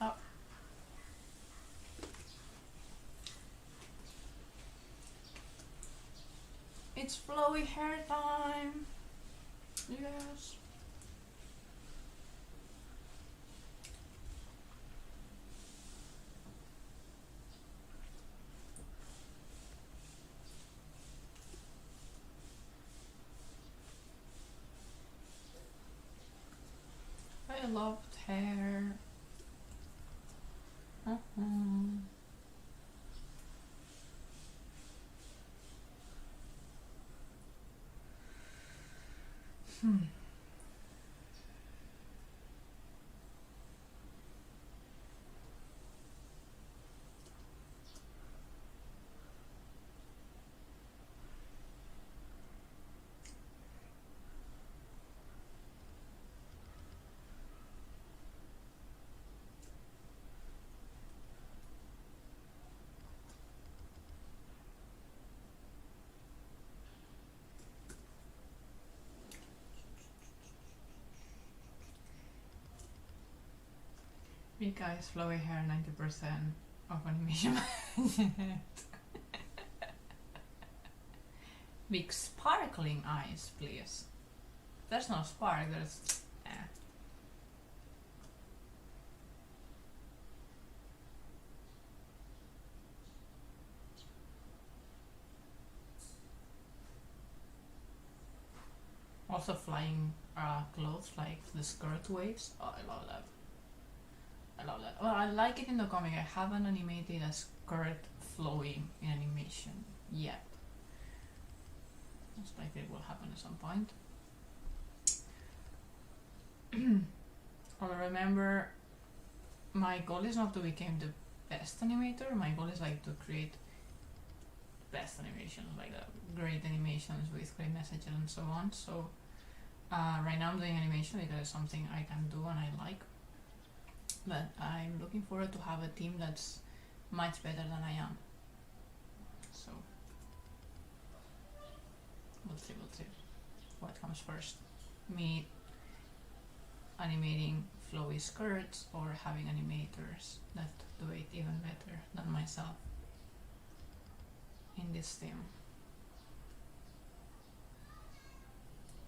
[SPEAKER 1] Oh. It's flowy hair time. Yes. I loved hair. Big eyes, flowy hair, 90% of animation. Big sparkling eyes, please. There's no spark, there's... Also flying clothes, like the skirt waves. Oh, I love that. I love that. Well, I like it in the comic. I haven't animated a skirt flowing in animation yet. Most likely it will happen at some point. Although remember, my goal is not to become the best animator. My goal is like to create best animations, like great animations with great messages and so on. So right now I'm doing animation because it's something I can do and I like. But I'm looking forward to have a team that's much better than I am. So we'll see what comes first. Me animating flowy skirts or having animators that do it even better than myself in this team.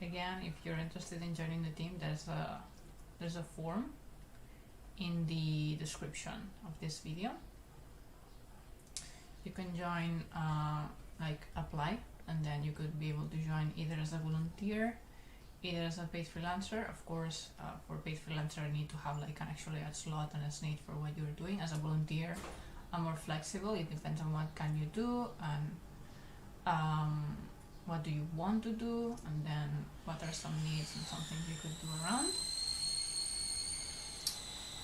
[SPEAKER 1] Again, if you're interested in joining the team, there's a form in the description of this video. You can join, like apply, and then you could be able to join either as a volunteer, either as a paid freelancer. Of course, for paid freelancer, I need to have like an actually a slot and a need for what you're doing. As a volunteer, I'm more flexible. It depends on what can you do and what do you want to do, and then what are some needs and some things you could do around.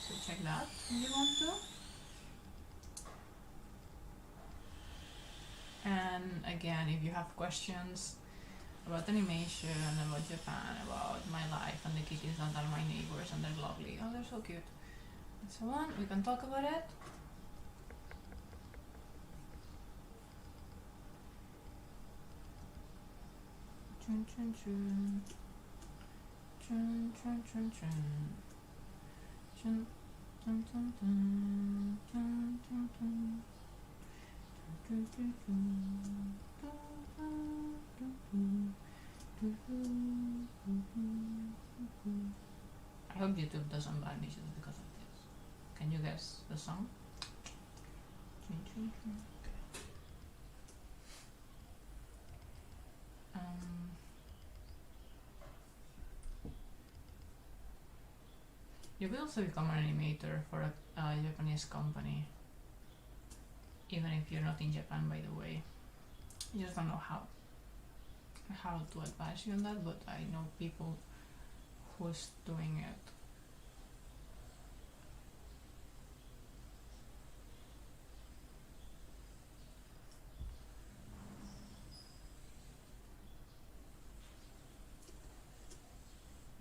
[SPEAKER 1] So check that if you want to. And again, if you have questions about animation, about Japan, about my life and the kitties that are my neighbors and they're lovely, oh they're so cute, and so on, we can talk about it. Chun chun chun. Chun chun chun chun. Chun chun chun chun. Chun chun chun. Chun chun chun. I hope YouTube doesn't ban issues because of this. Can you guess the song? Chun chun chun. You could also become an animator for a Japanese company, even if you're not in Japan, by the way. I just don't know how to advise you on that, but I know people who's doing it.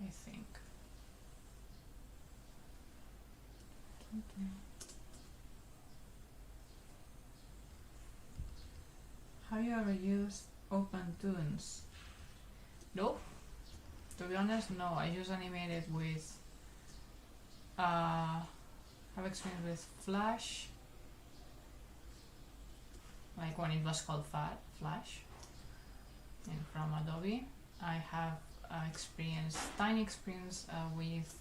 [SPEAKER 1] I think. Have you ever used OpenToons? Nope. To be honest, no. I just animated with have experience with Flash, like when it was called Flash, and from Adobe. I have tiny experience with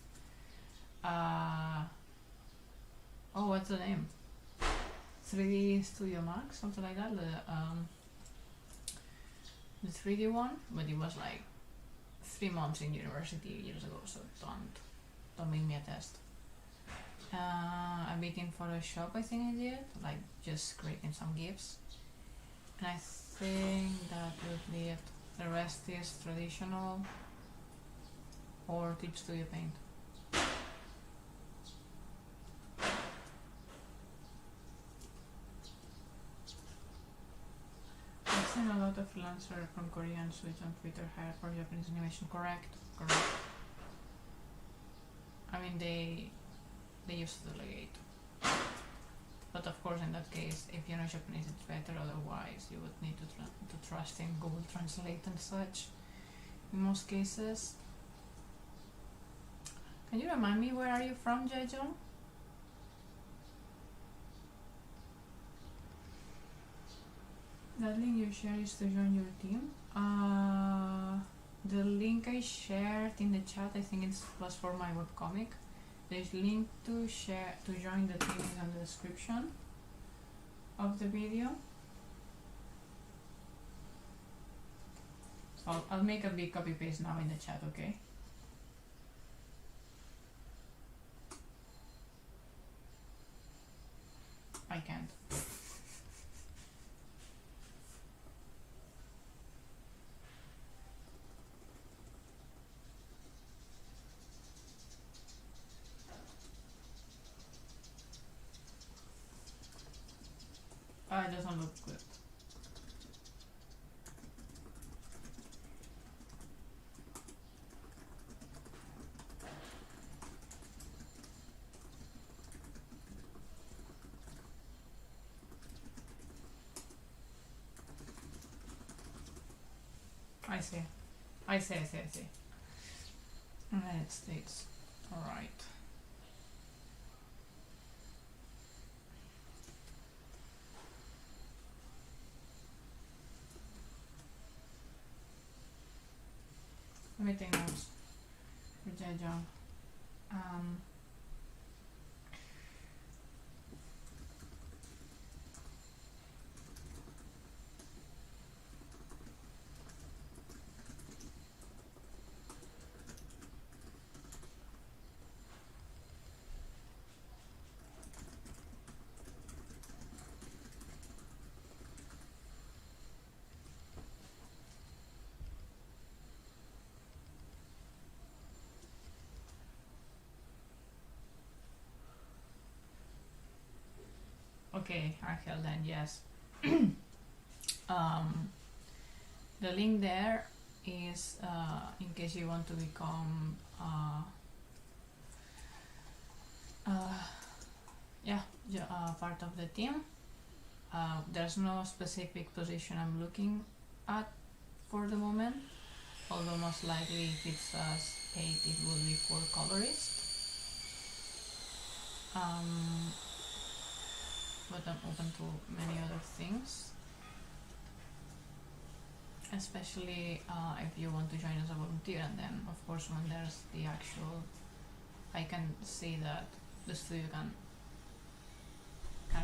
[SPEAKER 1] oh, what's the name? 3D Studio Max, something like that. The 3D one, but it was like 3 months in university years ago, so don't make me a test. A bit in Photoshop, I think I did, like just creating some GIFs, and I think that would be it. The rest is traditional or Clip Studio Paint. I've seen a lot of freelancers from Korean switch on Twitter hired for Japanese animation. Correct. I mean, they used to delegate. But of course, in that case, if you know Japanese, it's better. Otherwise, you would need to trust in Google Translate and such. In most cases. Can you remind me where are you from, Jaejeon? That link you share is to join your team. The link I shared in the chat, I think it was for my webcomic. There's link to share to join the team is in the description of the video. So I'll make a big copy paste now in the chat, okay? I can't. It doesn't look good. I see. United States. Alright. Let me take notes for Jejong. Okay, Archel, then yes. The link there is in case you want to become part of the team. There's no specific position I'm looking at for the moment, although most likely if it's paid it will be for colorist. But I'm open to many other things, especially if you want to join as a volunteer, and then of course when there's the actual, I can see that the studio can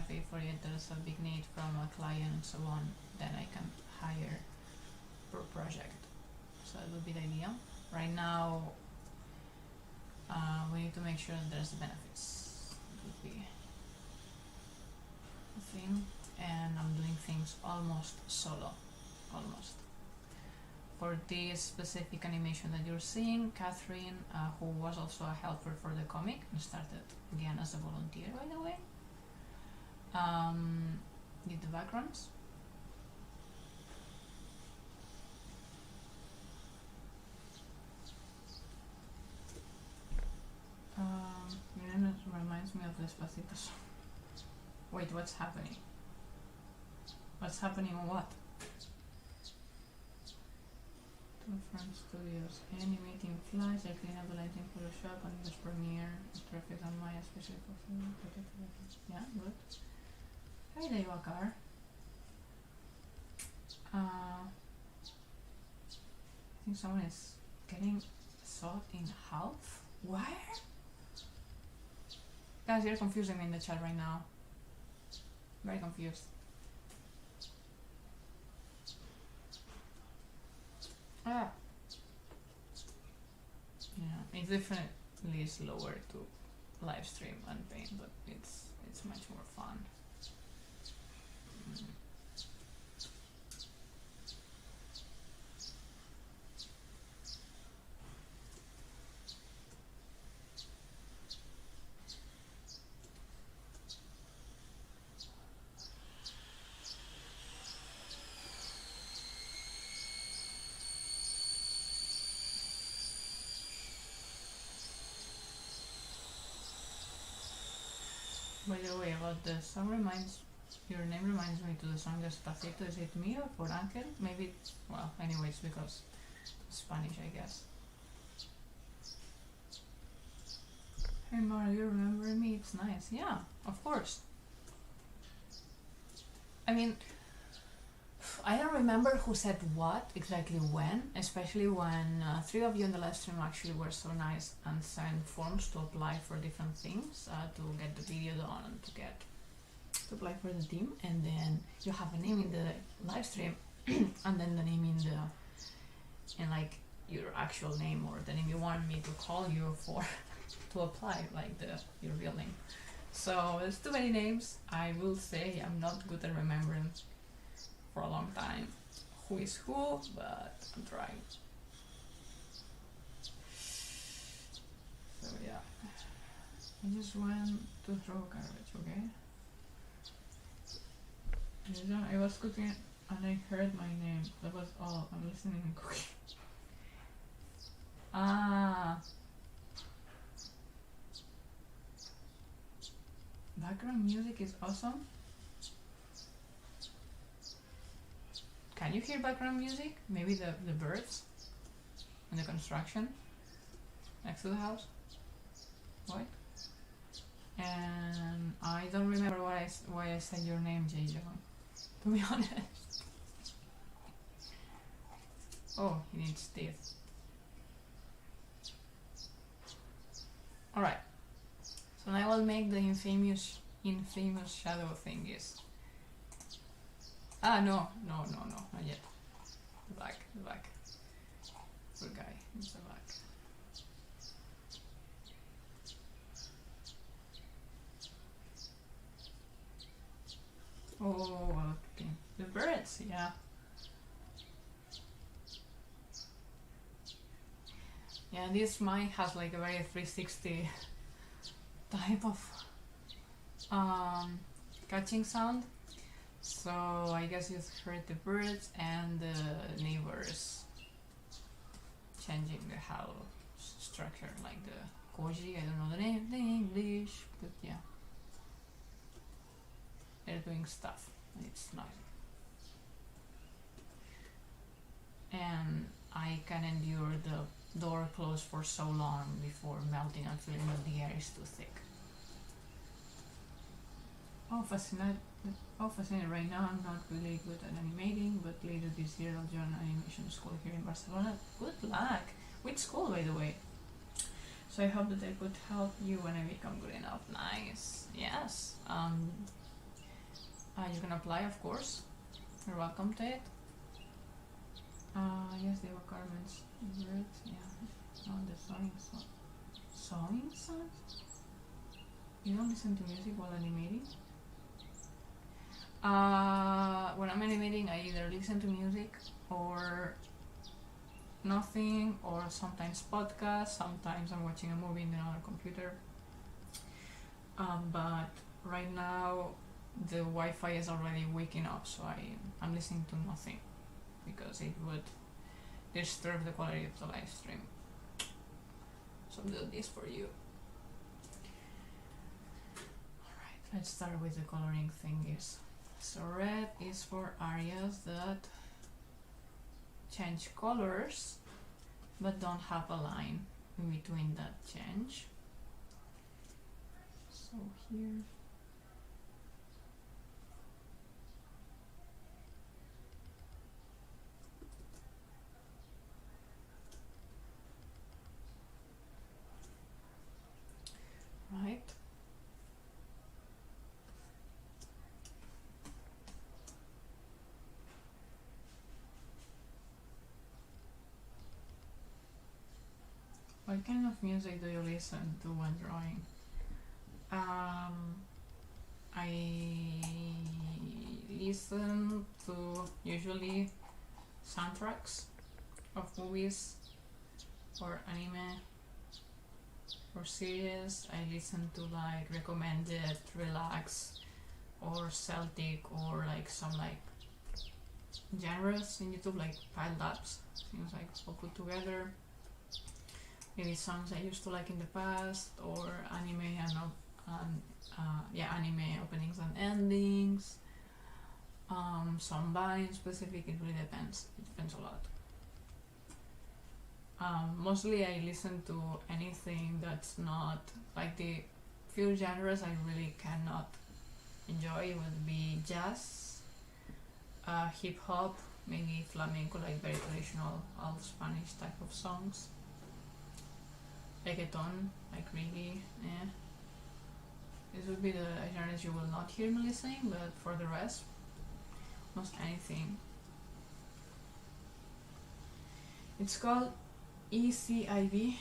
[SPEAKER 1] pay for it, there's a big need from a client and so on, then I can hire per project. So that would be the idea. Right now we need to make sure that there's benefits. It would be thing, and I'm doing things almost solo, almost. For this specific animation that you're seeing, Catherine, who was also a helper for the comic and started again as a volunteer, by the way, did the backgrounds. It reminds me of Exposito. Wait, what's happening? What's happening on what? Two front studios. Animating flies, I clean up the lighting for the shop and this premiere. Traffic on Maya, especially for film. Yeah, good. Hi there, Wakar. I think someone is getting sawed in half. Where? Guys, you're confusing me in the chat right now. Very confused. Yeah, it's definitely slower to live stream and paint, but it's much more fun. By the way, about the song your name reminds me to the song Despacito. Is it me or for Angel? Maybe, well, anyways, because Spanish, I guess. Hey Mara, you remember me? It's nice. Yeah, of course. I mean, I don't remember who said what exactly when, especially when three of you in the live stream actually were so nice and sent forms to apply for different things, to get the video done and to apply for the team, and then you have a name in the live stream and then the name in like your actual name, or the name you want me to call you for to apply, like your real name. So there's too many names. I will say I'm not good at remembering for a long time who is who, but I'm trying. So yeah, I just went to throw garbage, okay? I was cooking and I heard my name. That was all. I'm listening and cooking. Ah. Background music is awesome. Can you hear background music? Maybe the birds and the construction next to the house? What? And I don't remember why I said your name, J-Jo, to be honest. Oh, he needs teeth. Alright. So now I will make the infamous shadow thingies. Ah, no, not yet. The back. Poor guy, it's the back. Oh, okay. The birds, yeah. Yeah, this mic has like a very 360 type of catching sound. So I guess you heard the birds and the neighbors changing the house structure, like the koji, I don't know the name in English, but yeah. They're doing stuff, it's nice. And I can endure the door closed for so long before melting and feeling that the air is too thick. Oh, fascinating. Right now I'm not really good at animating, but later this year I'll join an animation school here in Barcelona. Good luck! Which school, by the way? So I hope that I could help you when I become good enough. Nice. Yes. You can apply, of course. You're welcome to it. Yes, they were garments. Birds, yeah. Oh, the sewing song. Sewing songs? You don't listen to music while animating? When I'm animating, I either listen to music or nothing, or sometimes podcasts, sometimes I'm watching a movie in another computer. But right now the Wi-Fi is already waking up, so I'm listening to nothing because it would disturb the quality of the live stream. So I'll do this for you. Alright, let's start with the coloring thingies. So red is for areas that change colors but don't have a line in between that change. So here, right? What kind of music do you listen to when drawing? I listen to usually soundtracks of movies or anime or series. I listen to like recommended, relax, or Celtic, or like some like genres in YouTube, like piled ups, things like all put together. Maybe songs I used to like in the past, or anime and anime openings and endings. Some band specific, it really depends. It depends a lot. Mostly I listen to anything that's not like the few genres I really cannot enjoy would be jazz, hip hop, maybe flamenco, like very traditional old Spanish type of songs. Reggaeton, like reggae, yeah. This would be the genres you will not hear me listening, but for the rest, almost anything. It's called ECIB,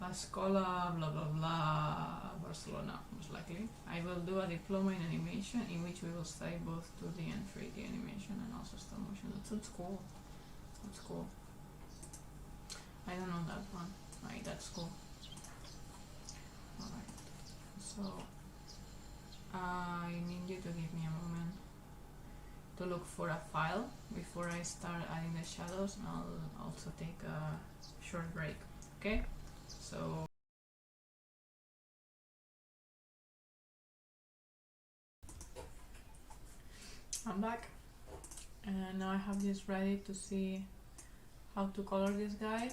[SPEAKER 1] La Escola blah blah blah Barcelona, most likely. I will do a diploma in animation in which we will study both 2D and 3D animation and also stop motion. That's cool. That's cool. I don't know that one. Right, that's cool. Alright. So I need you to give me a moment to look for a file before I start adding the shadows, and I'll also take a short break. Okay? So I'm back, and now I have this ready to see how to color this guy.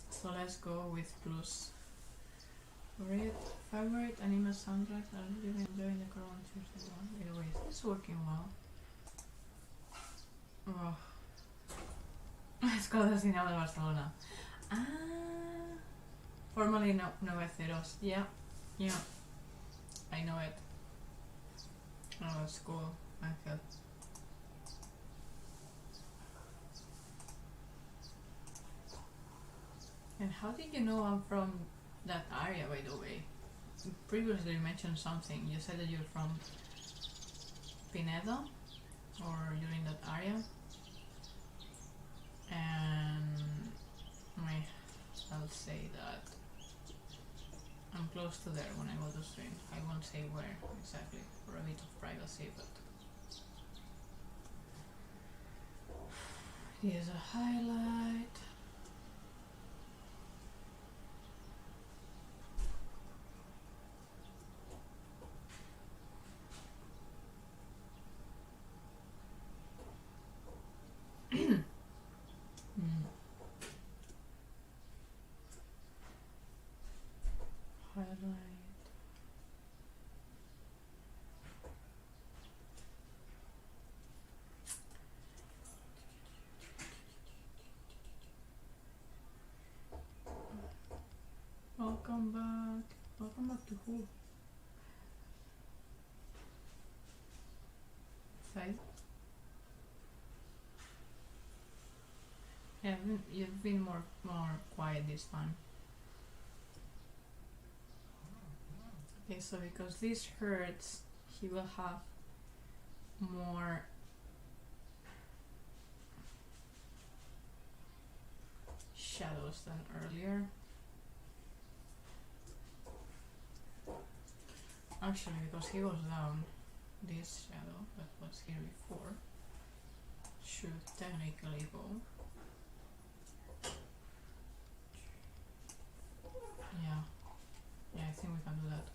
[SPEAKER 1] So let's go with plus. Favorite anime soundtrack that I'm really enjoying the current Tuesday one. By the way, is this working well? Oh. Escola de Cinema de Barcelona. Ah, formerly Noveceros. Yeah, yeah, I know it. Oh, it's cool. Okay. And how did you know I'm from that area, by the way? Previously you mentioned something. You said that you're from Pinedo, or you're in that area. And I'll say that I'm close to there when I go to stream. I won't say where exactly for a bit of privacy, but here's a highlight. Highlight. Welcome back. Welcome back to who? Side? Yeah, you've been more quiet this time. Okay, so because this hurts, he will have more shadows than earlier. Actually, because he goes down, this shadow that was here before should technically go. Yeah, I think we can do that.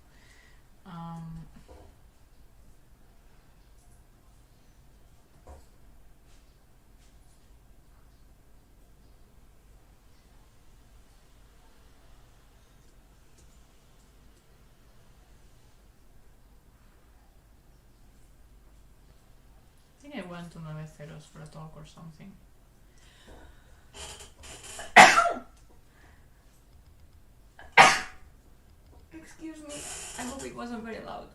[SPEAKER 1] I think I went to Noveceros for a talk or something. Excuse me, I hope it wasn't very loud.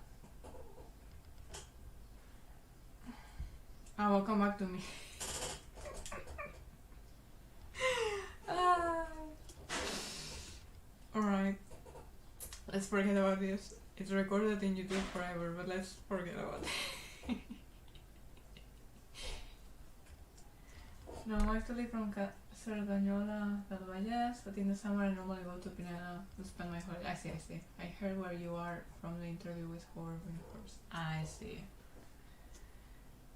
[SPEAKER 1] Welcome back to me. Alright, let's forget about this. It's recorded in YouTube forever, but let's forget about it. No, I'm actually from Cerdanyola del Vallès, but in the summer I normally go to Pineda to spend my holiday. I see. I heard where you are from the interview with Horror Universe. I see.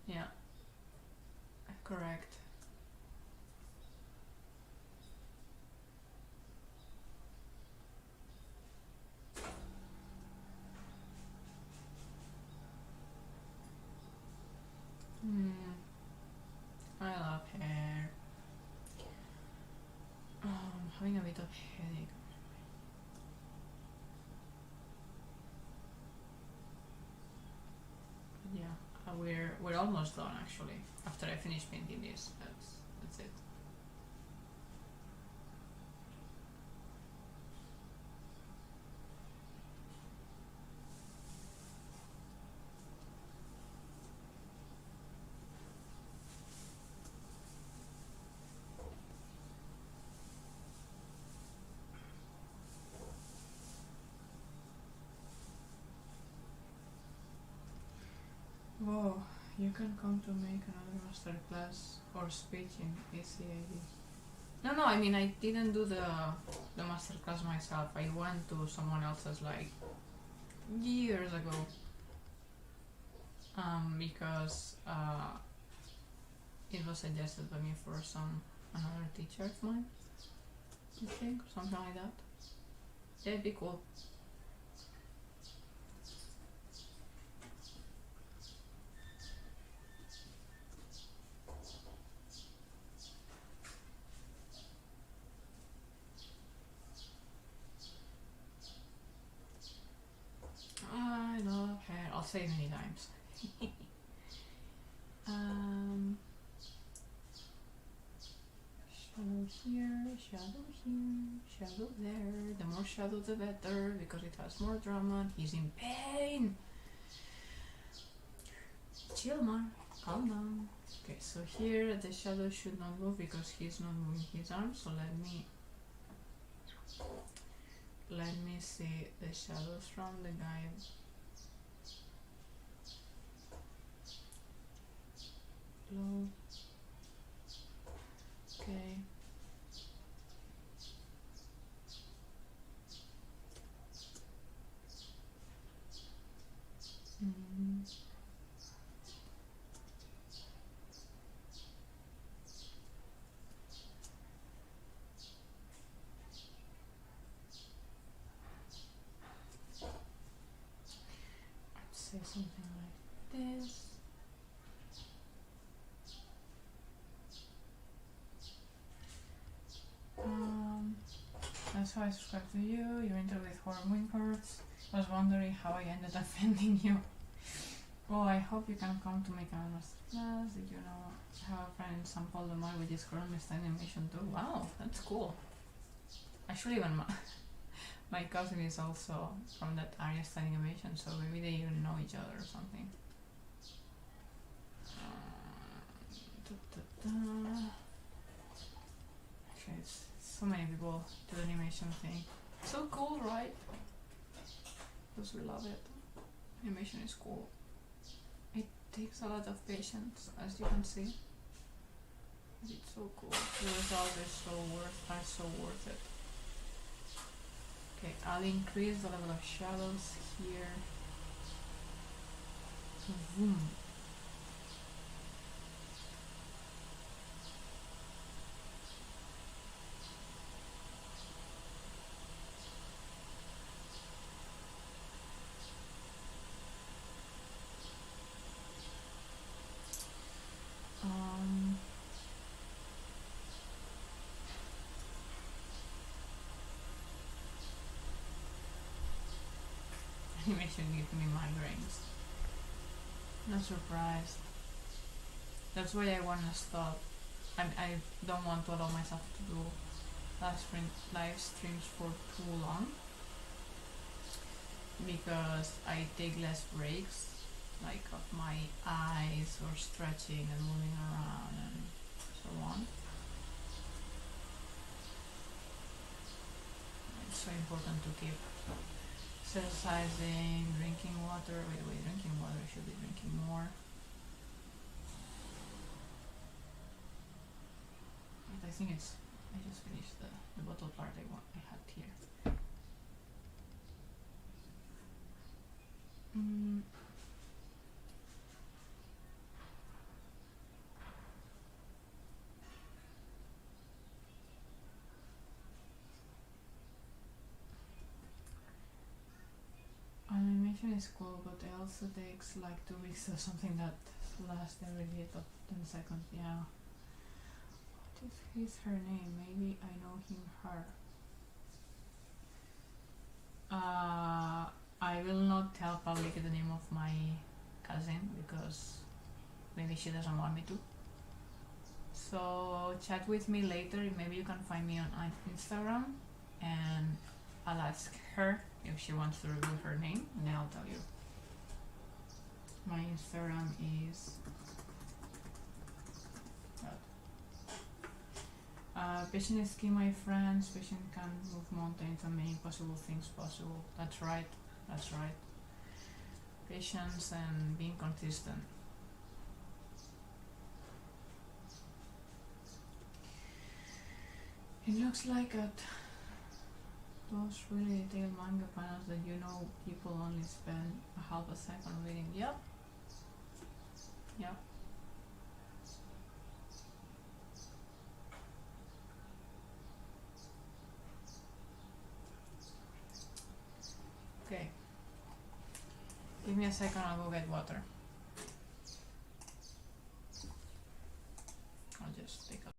[SPEAKER 1] Yeah. Correct. I love hair. I'm having a bit of headache. But yeah, we're almost done actually. After I finish painting this, that's it. Whoa, you can come to make another masterclass or speech in ACID. No, I mean, I didn't do the masterclass myself. I went to someone else's like years ago. Because it was suggested by me for another teacher of mine, I think, something like that. Yeah, it'd be cool. I love hair. I'll say it many times. Shadow here, shadow there. The more shadow the better, because it has more drama. He's in pain. Chill, man. Calm down. Okay, so here the shadow should not move because he's not moving his arm. So let me see the shadows from the guy. Low. Okay. I'd say something like this. That's why I subscribed to you. You're into with horror winkers. I was wondering how I ended up offending you. Well, I hope you can come to make another masterclass. Did you know I have a friend in San Paul de Mar with this girl mixed animation too? Wow, that's cool. Actually, even my cousin is also from that area studying animation, so maybe they even know each other or something. Okay, it's so many people do the animation thing. So cool, right? Because we love it. Animation is cool. It takes a lot of patience, as you can see. It's so cool. The results are so worth it. Okay, I'll increase the level of shadows here. Boom. Animation gives me migraines. Not surprised. That's why I wanna stop. I don't want to allow myself to do live streams for too long, because I take less breaks, like of my eyes or stretching and moving around and so on. It's so important to keep exercising, drinking water. By the way, drinking water, I should be drinking more. But I think I just finished the bottle part I had here. Animation is cool, but it also takes like 2 weeks or something that lasts every bit of 10 seconds. Yeah. What is her name? Maybe I know him, her. leak the name of my cousin because maybe she doesn't want me to. So chat with me later. Maybe you can find me on Instagram, and I'll ask her if she wants to reveal her name, and then I'll tell you. My Instagram is patient is key, my friends. Patient can move mountains and make impossible things possible. That's right. That's right. Patience and being consistent. It looks like at those really detailed manga panels that people only spend a half a second reading. Yep. Yep. Okay. Give me a second, I'll go get water. I'll just take a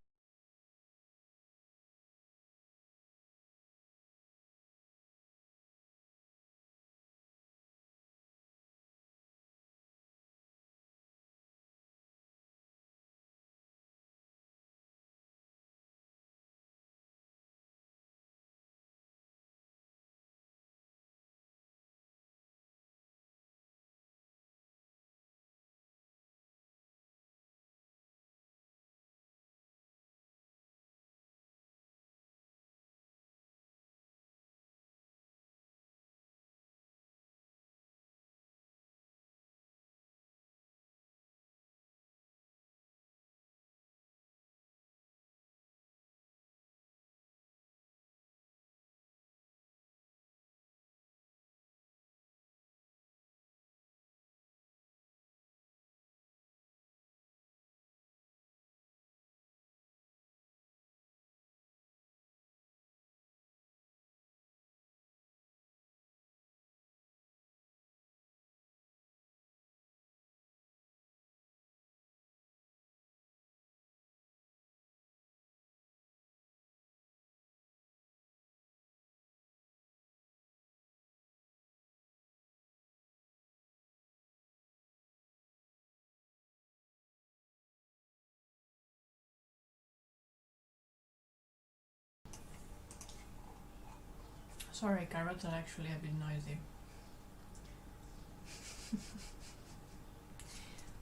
[SPEAKER 1] Sorry, carrots are actually a bit noisy.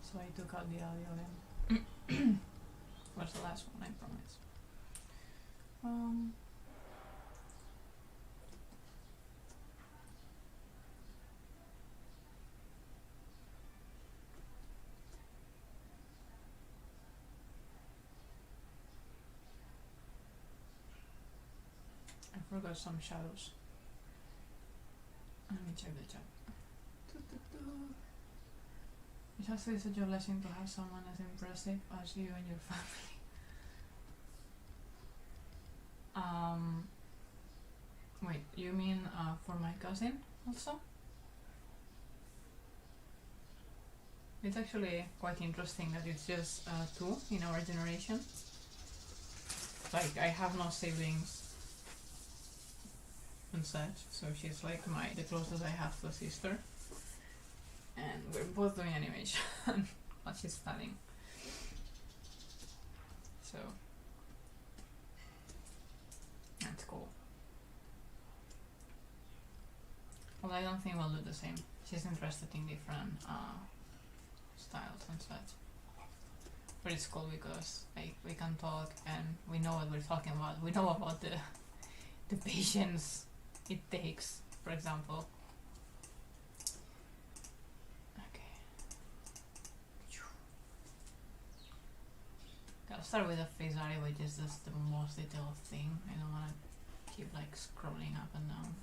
[SPEAKER 1] So I took out the audio again. What's the last one, I promise. I forgot some shadows. Let me check the chat. It has to be such a blessing to have someone as impressive as you and your family. Wait, you mean for my cousin also? It's actually quite interesting that it's just two in our generation. Like, I have no siblings and such, so she's like the closest I have to a sister. And we're both doing animation while she's studying. So that's cool. Well, I don't think we'll do the same. She's interested in different styles and such. But it's cool because we can talk and we know what we're talking about. We know about the patience it takes, for example. I'll start with a face area, which is just the most detailed thing. I don't want to keep like scrolling up and down.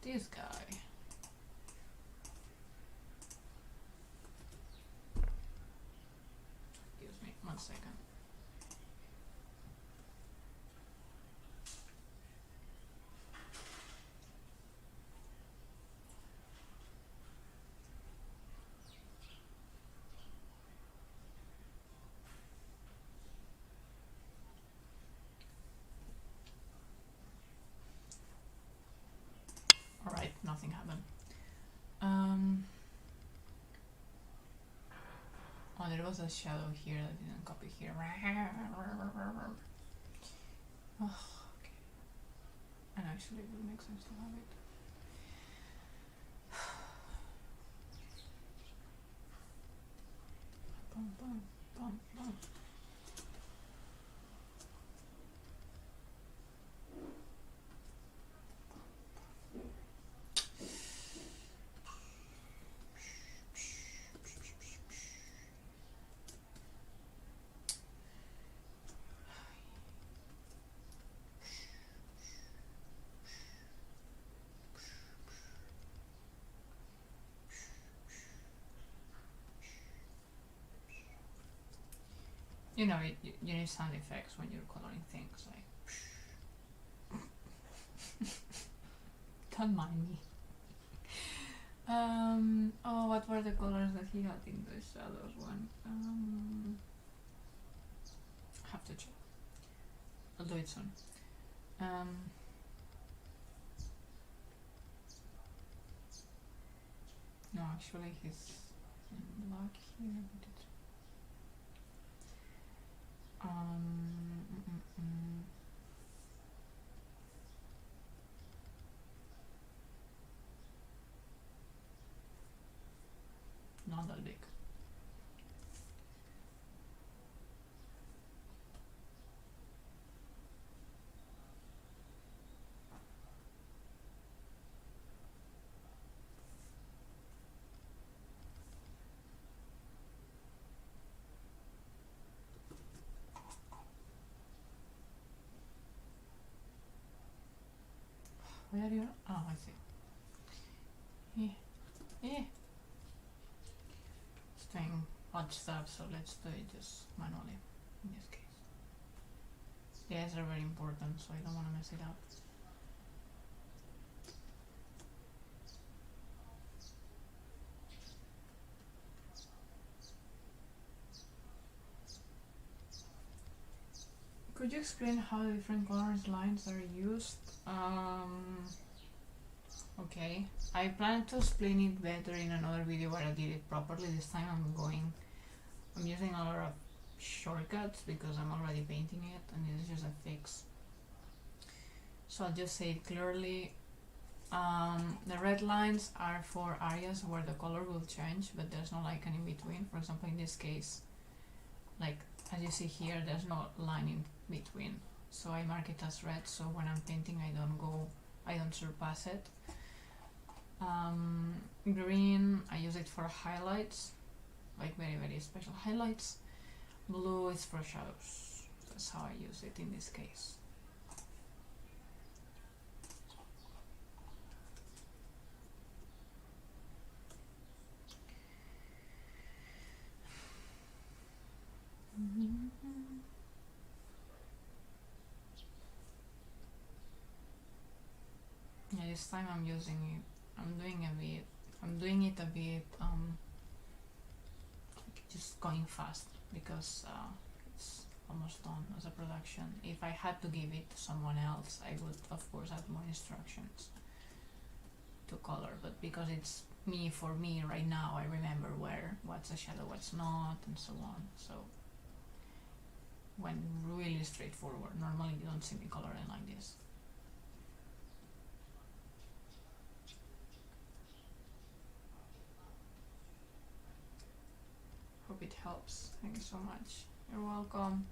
[SPEAKER 1] This guy. Excuse me, 1 second. Alright, enough nothing happened. Oh, there was a shadow here that didn't copy here. Oh, okay. And actually it would make sense to have it. Bum, bum, bum, bum. You know, you need sound effects when you're coloring things, like don't mind me. Oh, what were the colors that he had in the shadows one? Have to check. I'll do it soon. No, actually he's in black here, but it's not that big. Where are you? Oh, I see. It's doing odd stuff, so let's do it just manually in this case. The eyes are very important, so I don't want to mess it up. Could you explain how the different colors lines are used? Okay, I plan to explain it better in another video where I did it properly. This time I'm using a lot of shortcuts because I'm already painting it and it's just a fix. So I'll just say it clearly. The red lines are for areas where the color will change, but there's no like an in between. For example, in this case, like as you see here, there's no line in between. So I mark it as red, so when I'm painting I don't surpass it. Green, I use it for highlights, like very, very special highlights. Blue is for shadows. That's how I use it in this case. Yeah, this time I'm doing it a bit just going fast because it's almost done as a production. If I had to give it to someone else, I would of course add more instructions to color, but because it's for me right now, I remember what's a shadow, what's not, and so on. So when really straightforward, normally you don't see me coloring like this. Hope it helps. Thank you so much. You're welcome.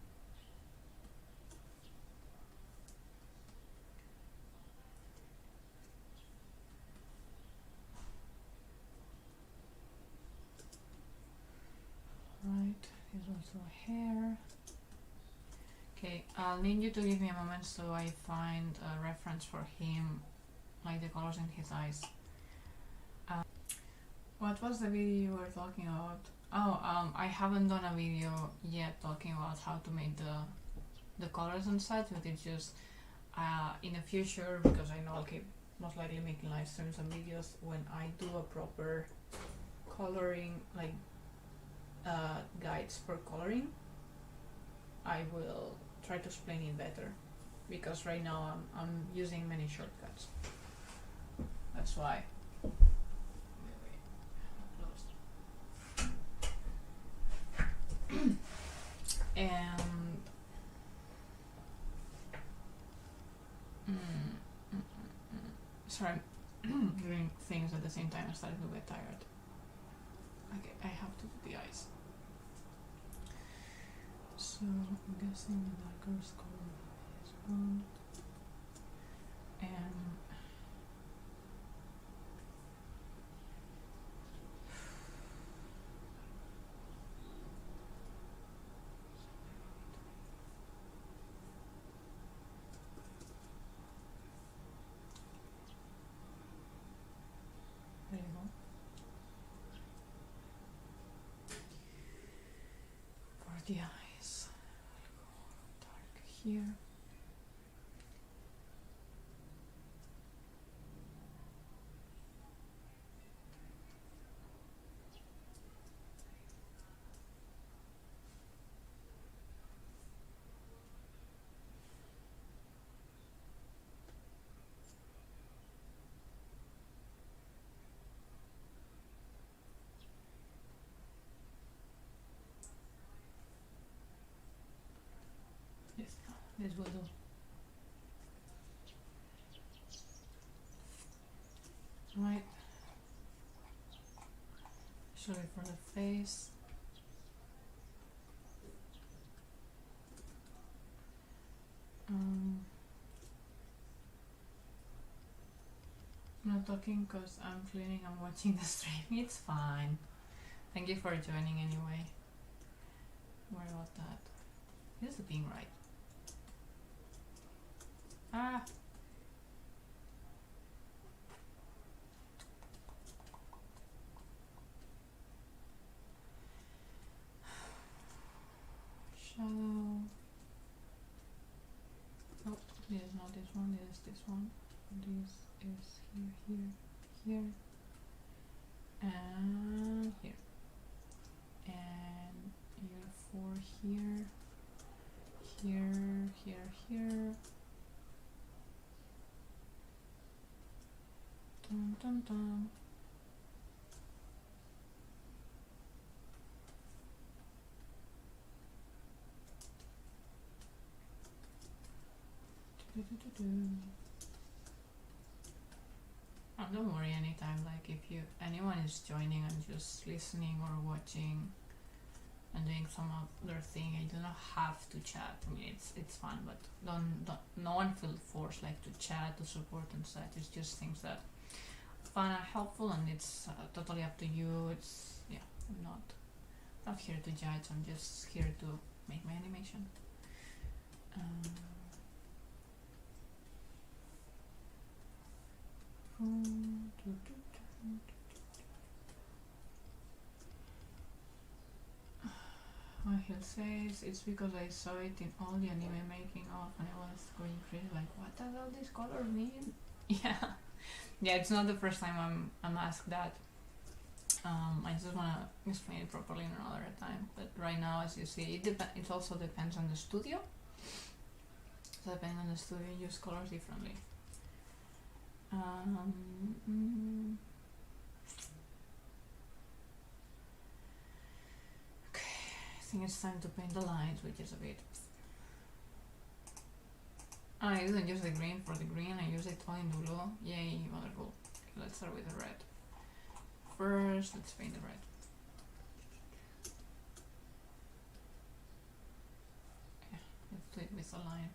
[SPEAKER 1] Right, there's also a hair. Okay, I'll need you to give me a moment so I find a reference for him, like the colors in his eyes. What was the video you were talking about? Oh, I haven't done a video yet talking about how to make the colors and such, but it's just in the future, because I know I'll keep most likely making live streams and videos when I do a proper coloring, like guides for coloring, I will try to explain it better, because right now I'm using many shortcuts. That's why. And mm, mm, sorry, doing things at the same time. I started to get tired. Okay, I have to do the eyes. So I'm guessing the darker color is one, and there you go. For the eyes, I'll go dark here. This will do. Right. Sorry for the face. I'm not talking because I'm cleaning and watching the stream. It's fine. Thank you for joining anyway. Worry about that. Here's the being right. Ah! Shadow. Oh, this is not this one, this is this one. This is here, here, here, and here. And here, 4 here, here, here, here. Dun dun dun. Oh, don't worry anytime, like if anyone is joining and just listening or watching and doing some other thing, you do not have to chat. I mean, it's fun, but don't no one feel forced like to chat, to support and such. It's just things that fun and helpful, and it's totally up to you. It's I'm not here to judge. I'm just here to make my animation. He says it's because I saw it in all the anime making of and I was going crazy like, what does all this color mean? Yeah, it's not the first time I'm asked that. I just want to explain it properly another time, but right now, as you see, it also depends on the studio. So depending on the studio, you use colors differently. Okay, I think it's time to paint the lines, which is a bit... I didn't use the green for the green, I use it all in the blue. Yay, wonderful. Okay, let's start with the red. First, let's paint the red. Yeah, let's do it with a line.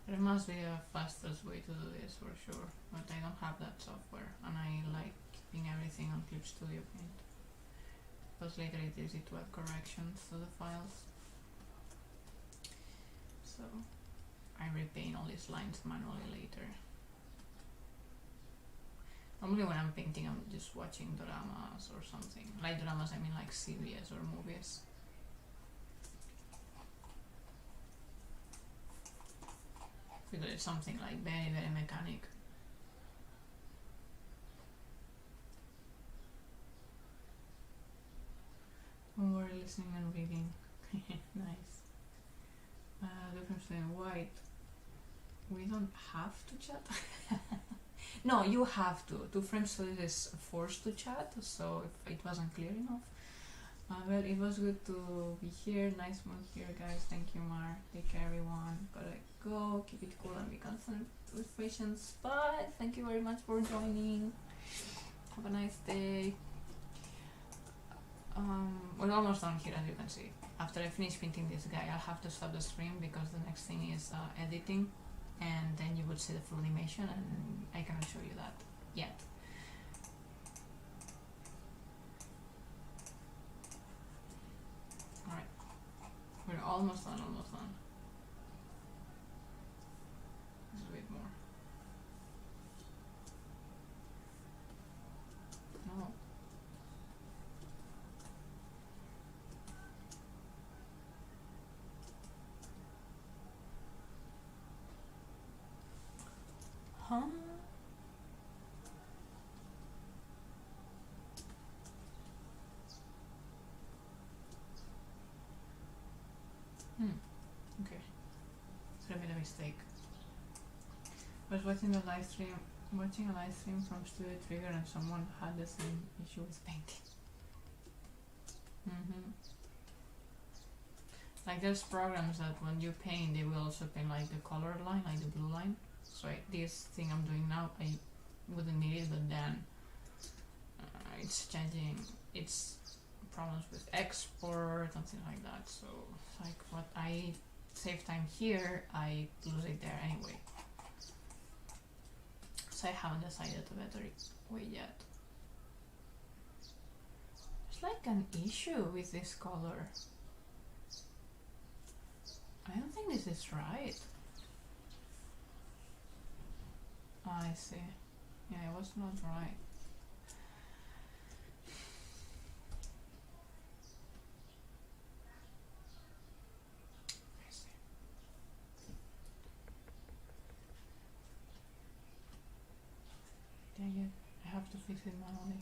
[SPEAKER 1] There must be a fastest way to do this for sure, but I don't have that software and I like keeping everything on Clip Studio Paint because later it's easy to add corrections to the files. So I repaint all these lines manually later. Normally when I'm painting I'm just watching dramas or something. Like dramas I mean like CBS or movies. Because it's something like very, very mechanic. listening and reading. Nice. Difference between white. We don't have to chat. No, you have to. Two French studies is forced to chat, so if it wasn't clear enough. Well, it was good to be here. Nice mood here, guys. Thank you, Mar. Take care, everyone. Gotta go. Keep it cool and be constant with patience. Bye. Thank you very much for joining. Have a nice day. We're almost done here, as you can see. After I finish painting this guy, I'll have to stop the stream because the next thing is editing, and then you would see the full animation, and I cannot show you that yet. Alright, we're almost done, almost done. Just a bit more. No. Huh? Okay. So I made a mistake. I was watching a live stream from Studio Trigger, and someone had the same issue with painting. Like there's programs that when you paint, they will also paint like the color line, like the blue line. So this thing I'm doing now, I wouldn't need it, but then it's changing. It's problems with export, something like that. So it's like what I save time here, I lose it there anyway. So I haven't decided a better way yet. There's like an issue with this color. I don't think this is right. I see. Yeah, it was not right. I see. Dang it, I have to fix it manually.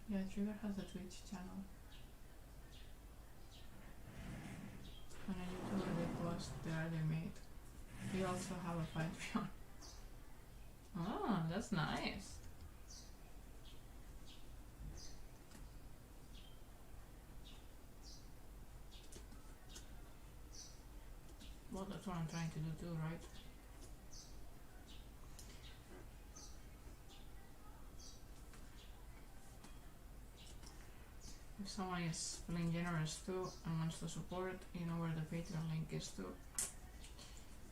[SPEAKER 1] Yeah, Trigger has a Twitch channel. And a YouTuber they post there they made. We also have a Patreon. Oh, that's nice. Well, that's what I'm trying to do too, right? If someone is feeling generous too and wants to support, you know where the Patreon link is too.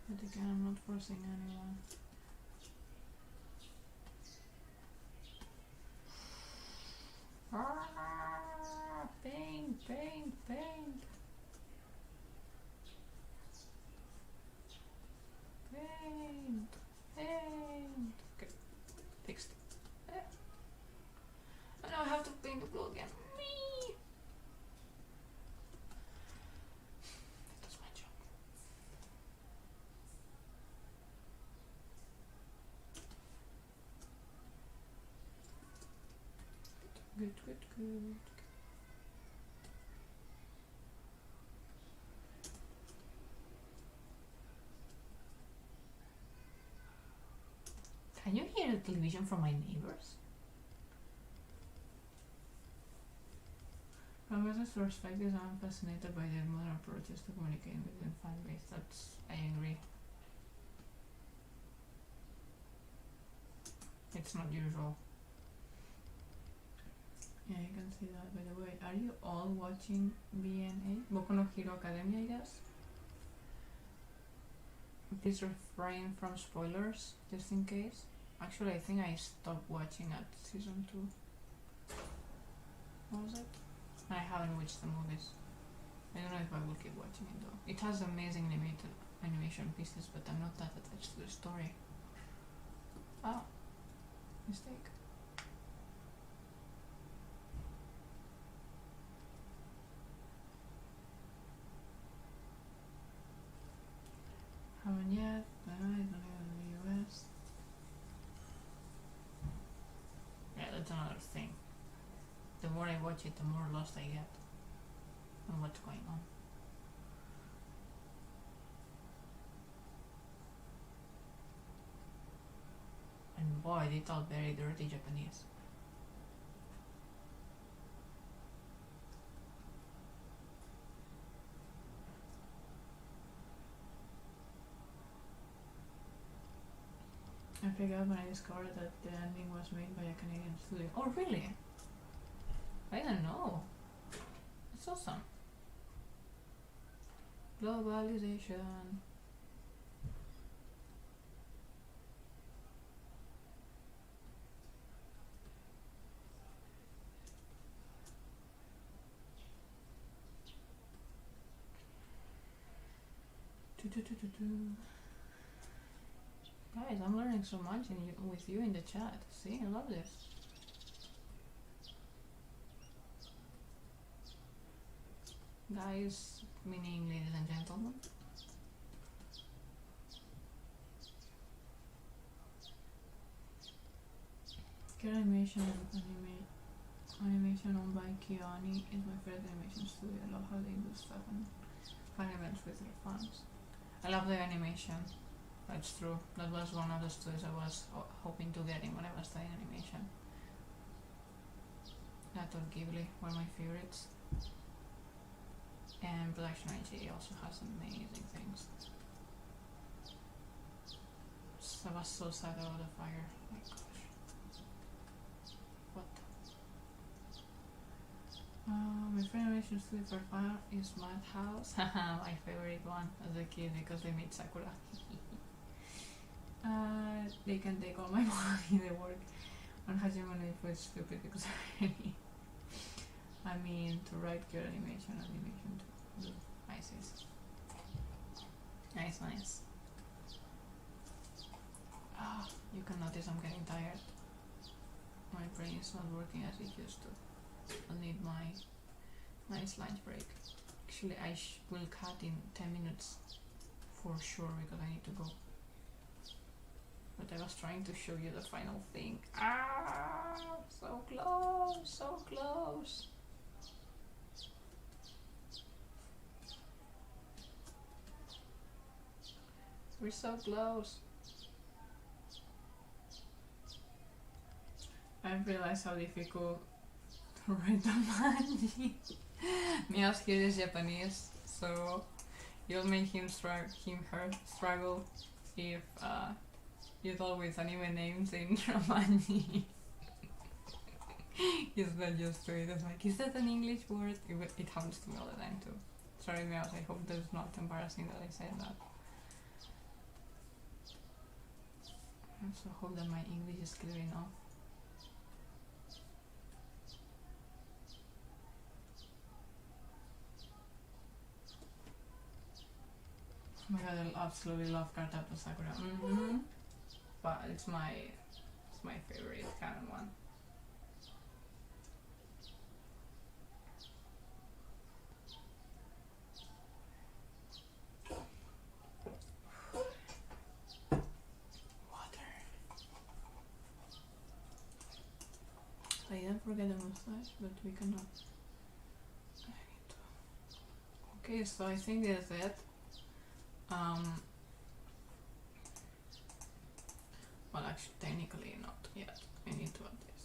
[SPEAKER 1] But again, I'm not forcing anyone. Paint, paint, paint. Paint, paint. Okay, fixed. Yeah. And now I have to paint the blue again. That's my job. Good, good, good. Can you hear the television from my neighbors? From a perspective, I'm fascinated by their modern approaches to communicating with their fan base. That's, I agree. It's not usual. Yeah, you can see that. By the way, are you all watching BNA? Boku no Hero Academia, I guess? Please refrain from spoilers, just in case. Actually, I think I stopped watching at season 2. What was it? I haven't watched the movies. I don't know if I will keep watching it though. It has amazing animated animation pieces, but I'm not that attached to the story. Oh, mistake. Haven't yet, but I don't live in the US. Yeah, that's another thing. The more I watch it, the more lost I get on what's going on. And boy, they talk very dirty Japanese. I figured out when I discovered that the ending was made by a Canadian studio. Oh, really? I didn't know. That's awesome. Globalization. Guys, I'm learning so much with you in the chat. See, I love this. Guys, meaning ladies and gentlemen. Animation owned by Kiani is my favorite animation studio. I love how they do stuff and fun events with their fans. I love the animation. That's true. That was one of the studios I was hoping to get in when I was studying animation. That or Ghibli were my favorites. And Production IG also has amazing things. I was so sad about the fire. Oh my gosh. What? My favorite animation studio for fire is Madhouse. My favorite one as a kid because they made Sakura. They can take all my money, they work on Hajime no is stupid because I mean, to write good animation to do nice. Nice. Ah, you can notice I'm getting tired. My brain is not working as it used to. I'll need my nice lunch break. Actually, I will cut in 10 minutes for sure because I need to go. But I was trying to show you the final thing. Ah, so close. We're so close. I've realized how difficult to write the manji. Mia's kid is Japanese, so you'll make her struggle if you thought with anime names in Romanji. He's not used to it. It's like, is that an English word? It happens to me all the time too. Sorry, Meows, I hope that's not embarrassing that I said that. I also hope that my English is clear enough. Oh my god, I absolutely love Kartato Sakura. But it's my favorite canon one. Water. I didn't forget the mustache, but we cannot. Okay, so I think that's it. Well, actually, technically not yet. I need to add this.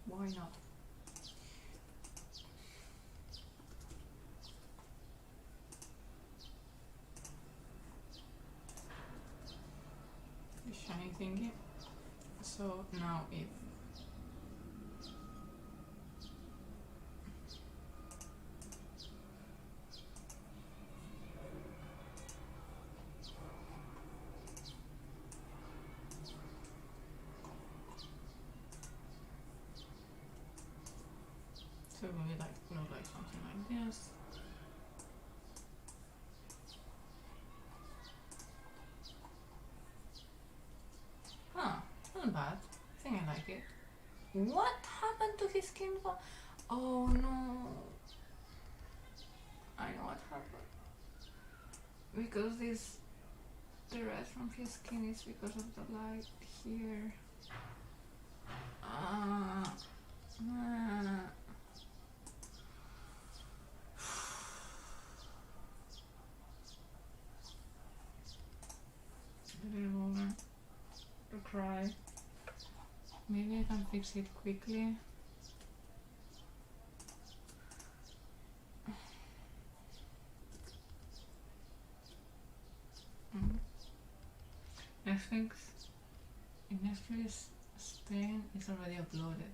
[SPEAKER 1] Why not? The shiny thingy. So now if So it will be like look like something like this. Huh, not bad. I think I like it. What happened to his skin? Oh no. I know what happened. Because the red from his skin is because of the light here. Ah. A little moment to cry. Maybe I can fix it quickly. Netflix Spain is already uploaded.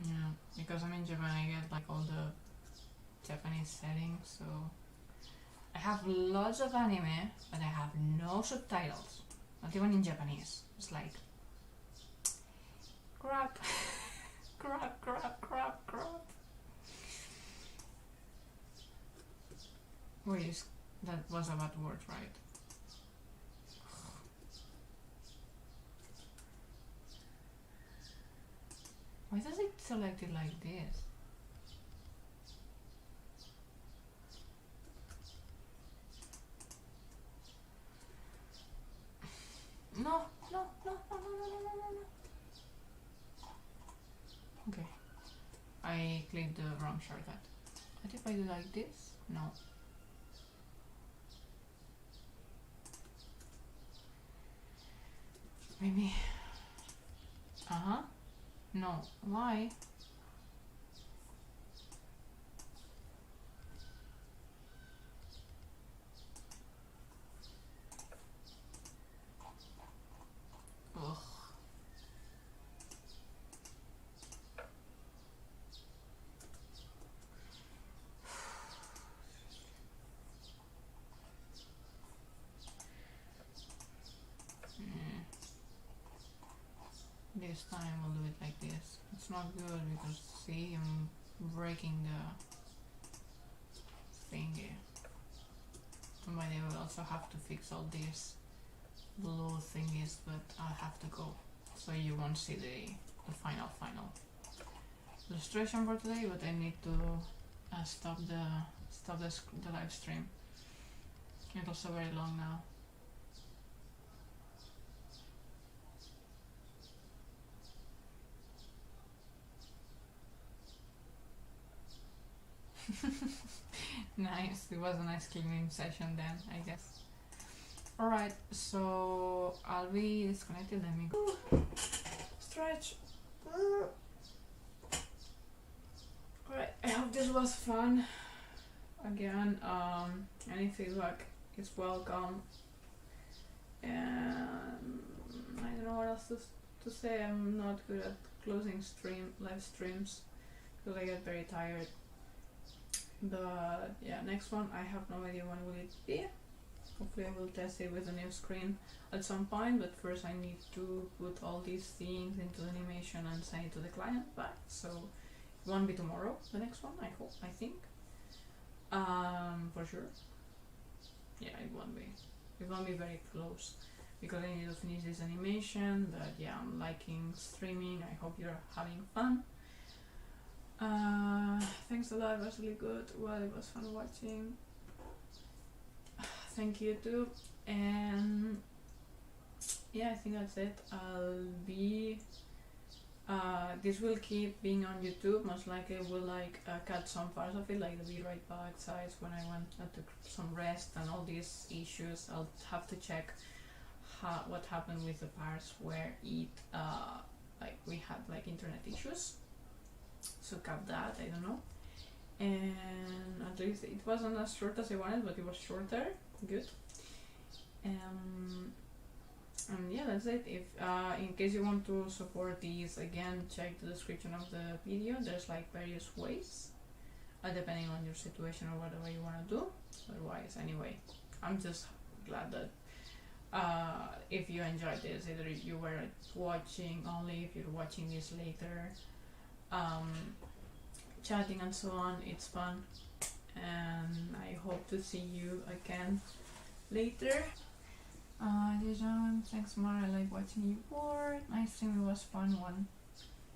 [SPEAKER 1] Yeah, because I'm in Japan, I get like all the Japanese settings, so I have lots of anime, but I have no subtitles, not even in Japanese. It's like crap, crap, crap, crap, crap. Wait, that was a bad word, right? Why does it select it like this? No, no, no, no, no, no, no, no, no. Okay. I clicked the wrong shortcut. What if I do like this? No. Maybe. Uh-huh. No. Why? Ugh. This time we'll do it like this. It's not good because see, I'm breaking the thingy. And by the way, we'll also have to fix all these blue thingies, but I'll have to go so you won't see the final illustration for today. But I need to stop the live stream. It's also very long now. Nice, it was a nice cleaning session then, I guess. Alright, so I'll be disconnected. Let me go. Stretch. Alright, I hope this was fun. Again, any feedback is welcome. And I don't know what else to say. I'm not good at closing live streams because I get very tired. But yeah, next one I have no idea when will it be. Hopefully I will test it with a new screen at some point, but first I need to put all these things into animation and send it to the client back. So it won't be tomorrow, the next one, I think. For sure. Yeah, it won't be very close because I need to finish this animation. But yeah, I'm liking streaming. I hope you're having fun. Thanks a lot, it was really good. Well, it was fun watching. Thank you too. And yeah, I think that's it. This will keep being on YouTube. Most likely we'll cut some parts of it, like the be right back size when I went to some rest and all these issues. I'll have to check what happened with the parts where it we had internet issues. So cut that, I don't know. And at least it wasn't as short as I wanted, but it was shorter. Good. And yeah, that's it. If in case you want to support these, again, check the description of the video. There's various ways, depending on your situation or whatever you want to do. Otherwise, anyway, I'm just glad that if you enjoyed this, either you were watching only, if you're watching this later, um, chatting and so on. It's fun, and I hope to see you again later. Dijon, thanks Mar, I like watching you board. My stream was fun one.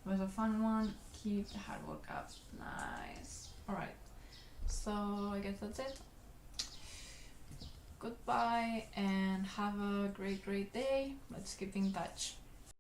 [SPEAKER 1] It was a fun one. Keep the hard work up. Nice. Alright. So I guess that's it. Goodbye and have a great day. Let's keep in touch.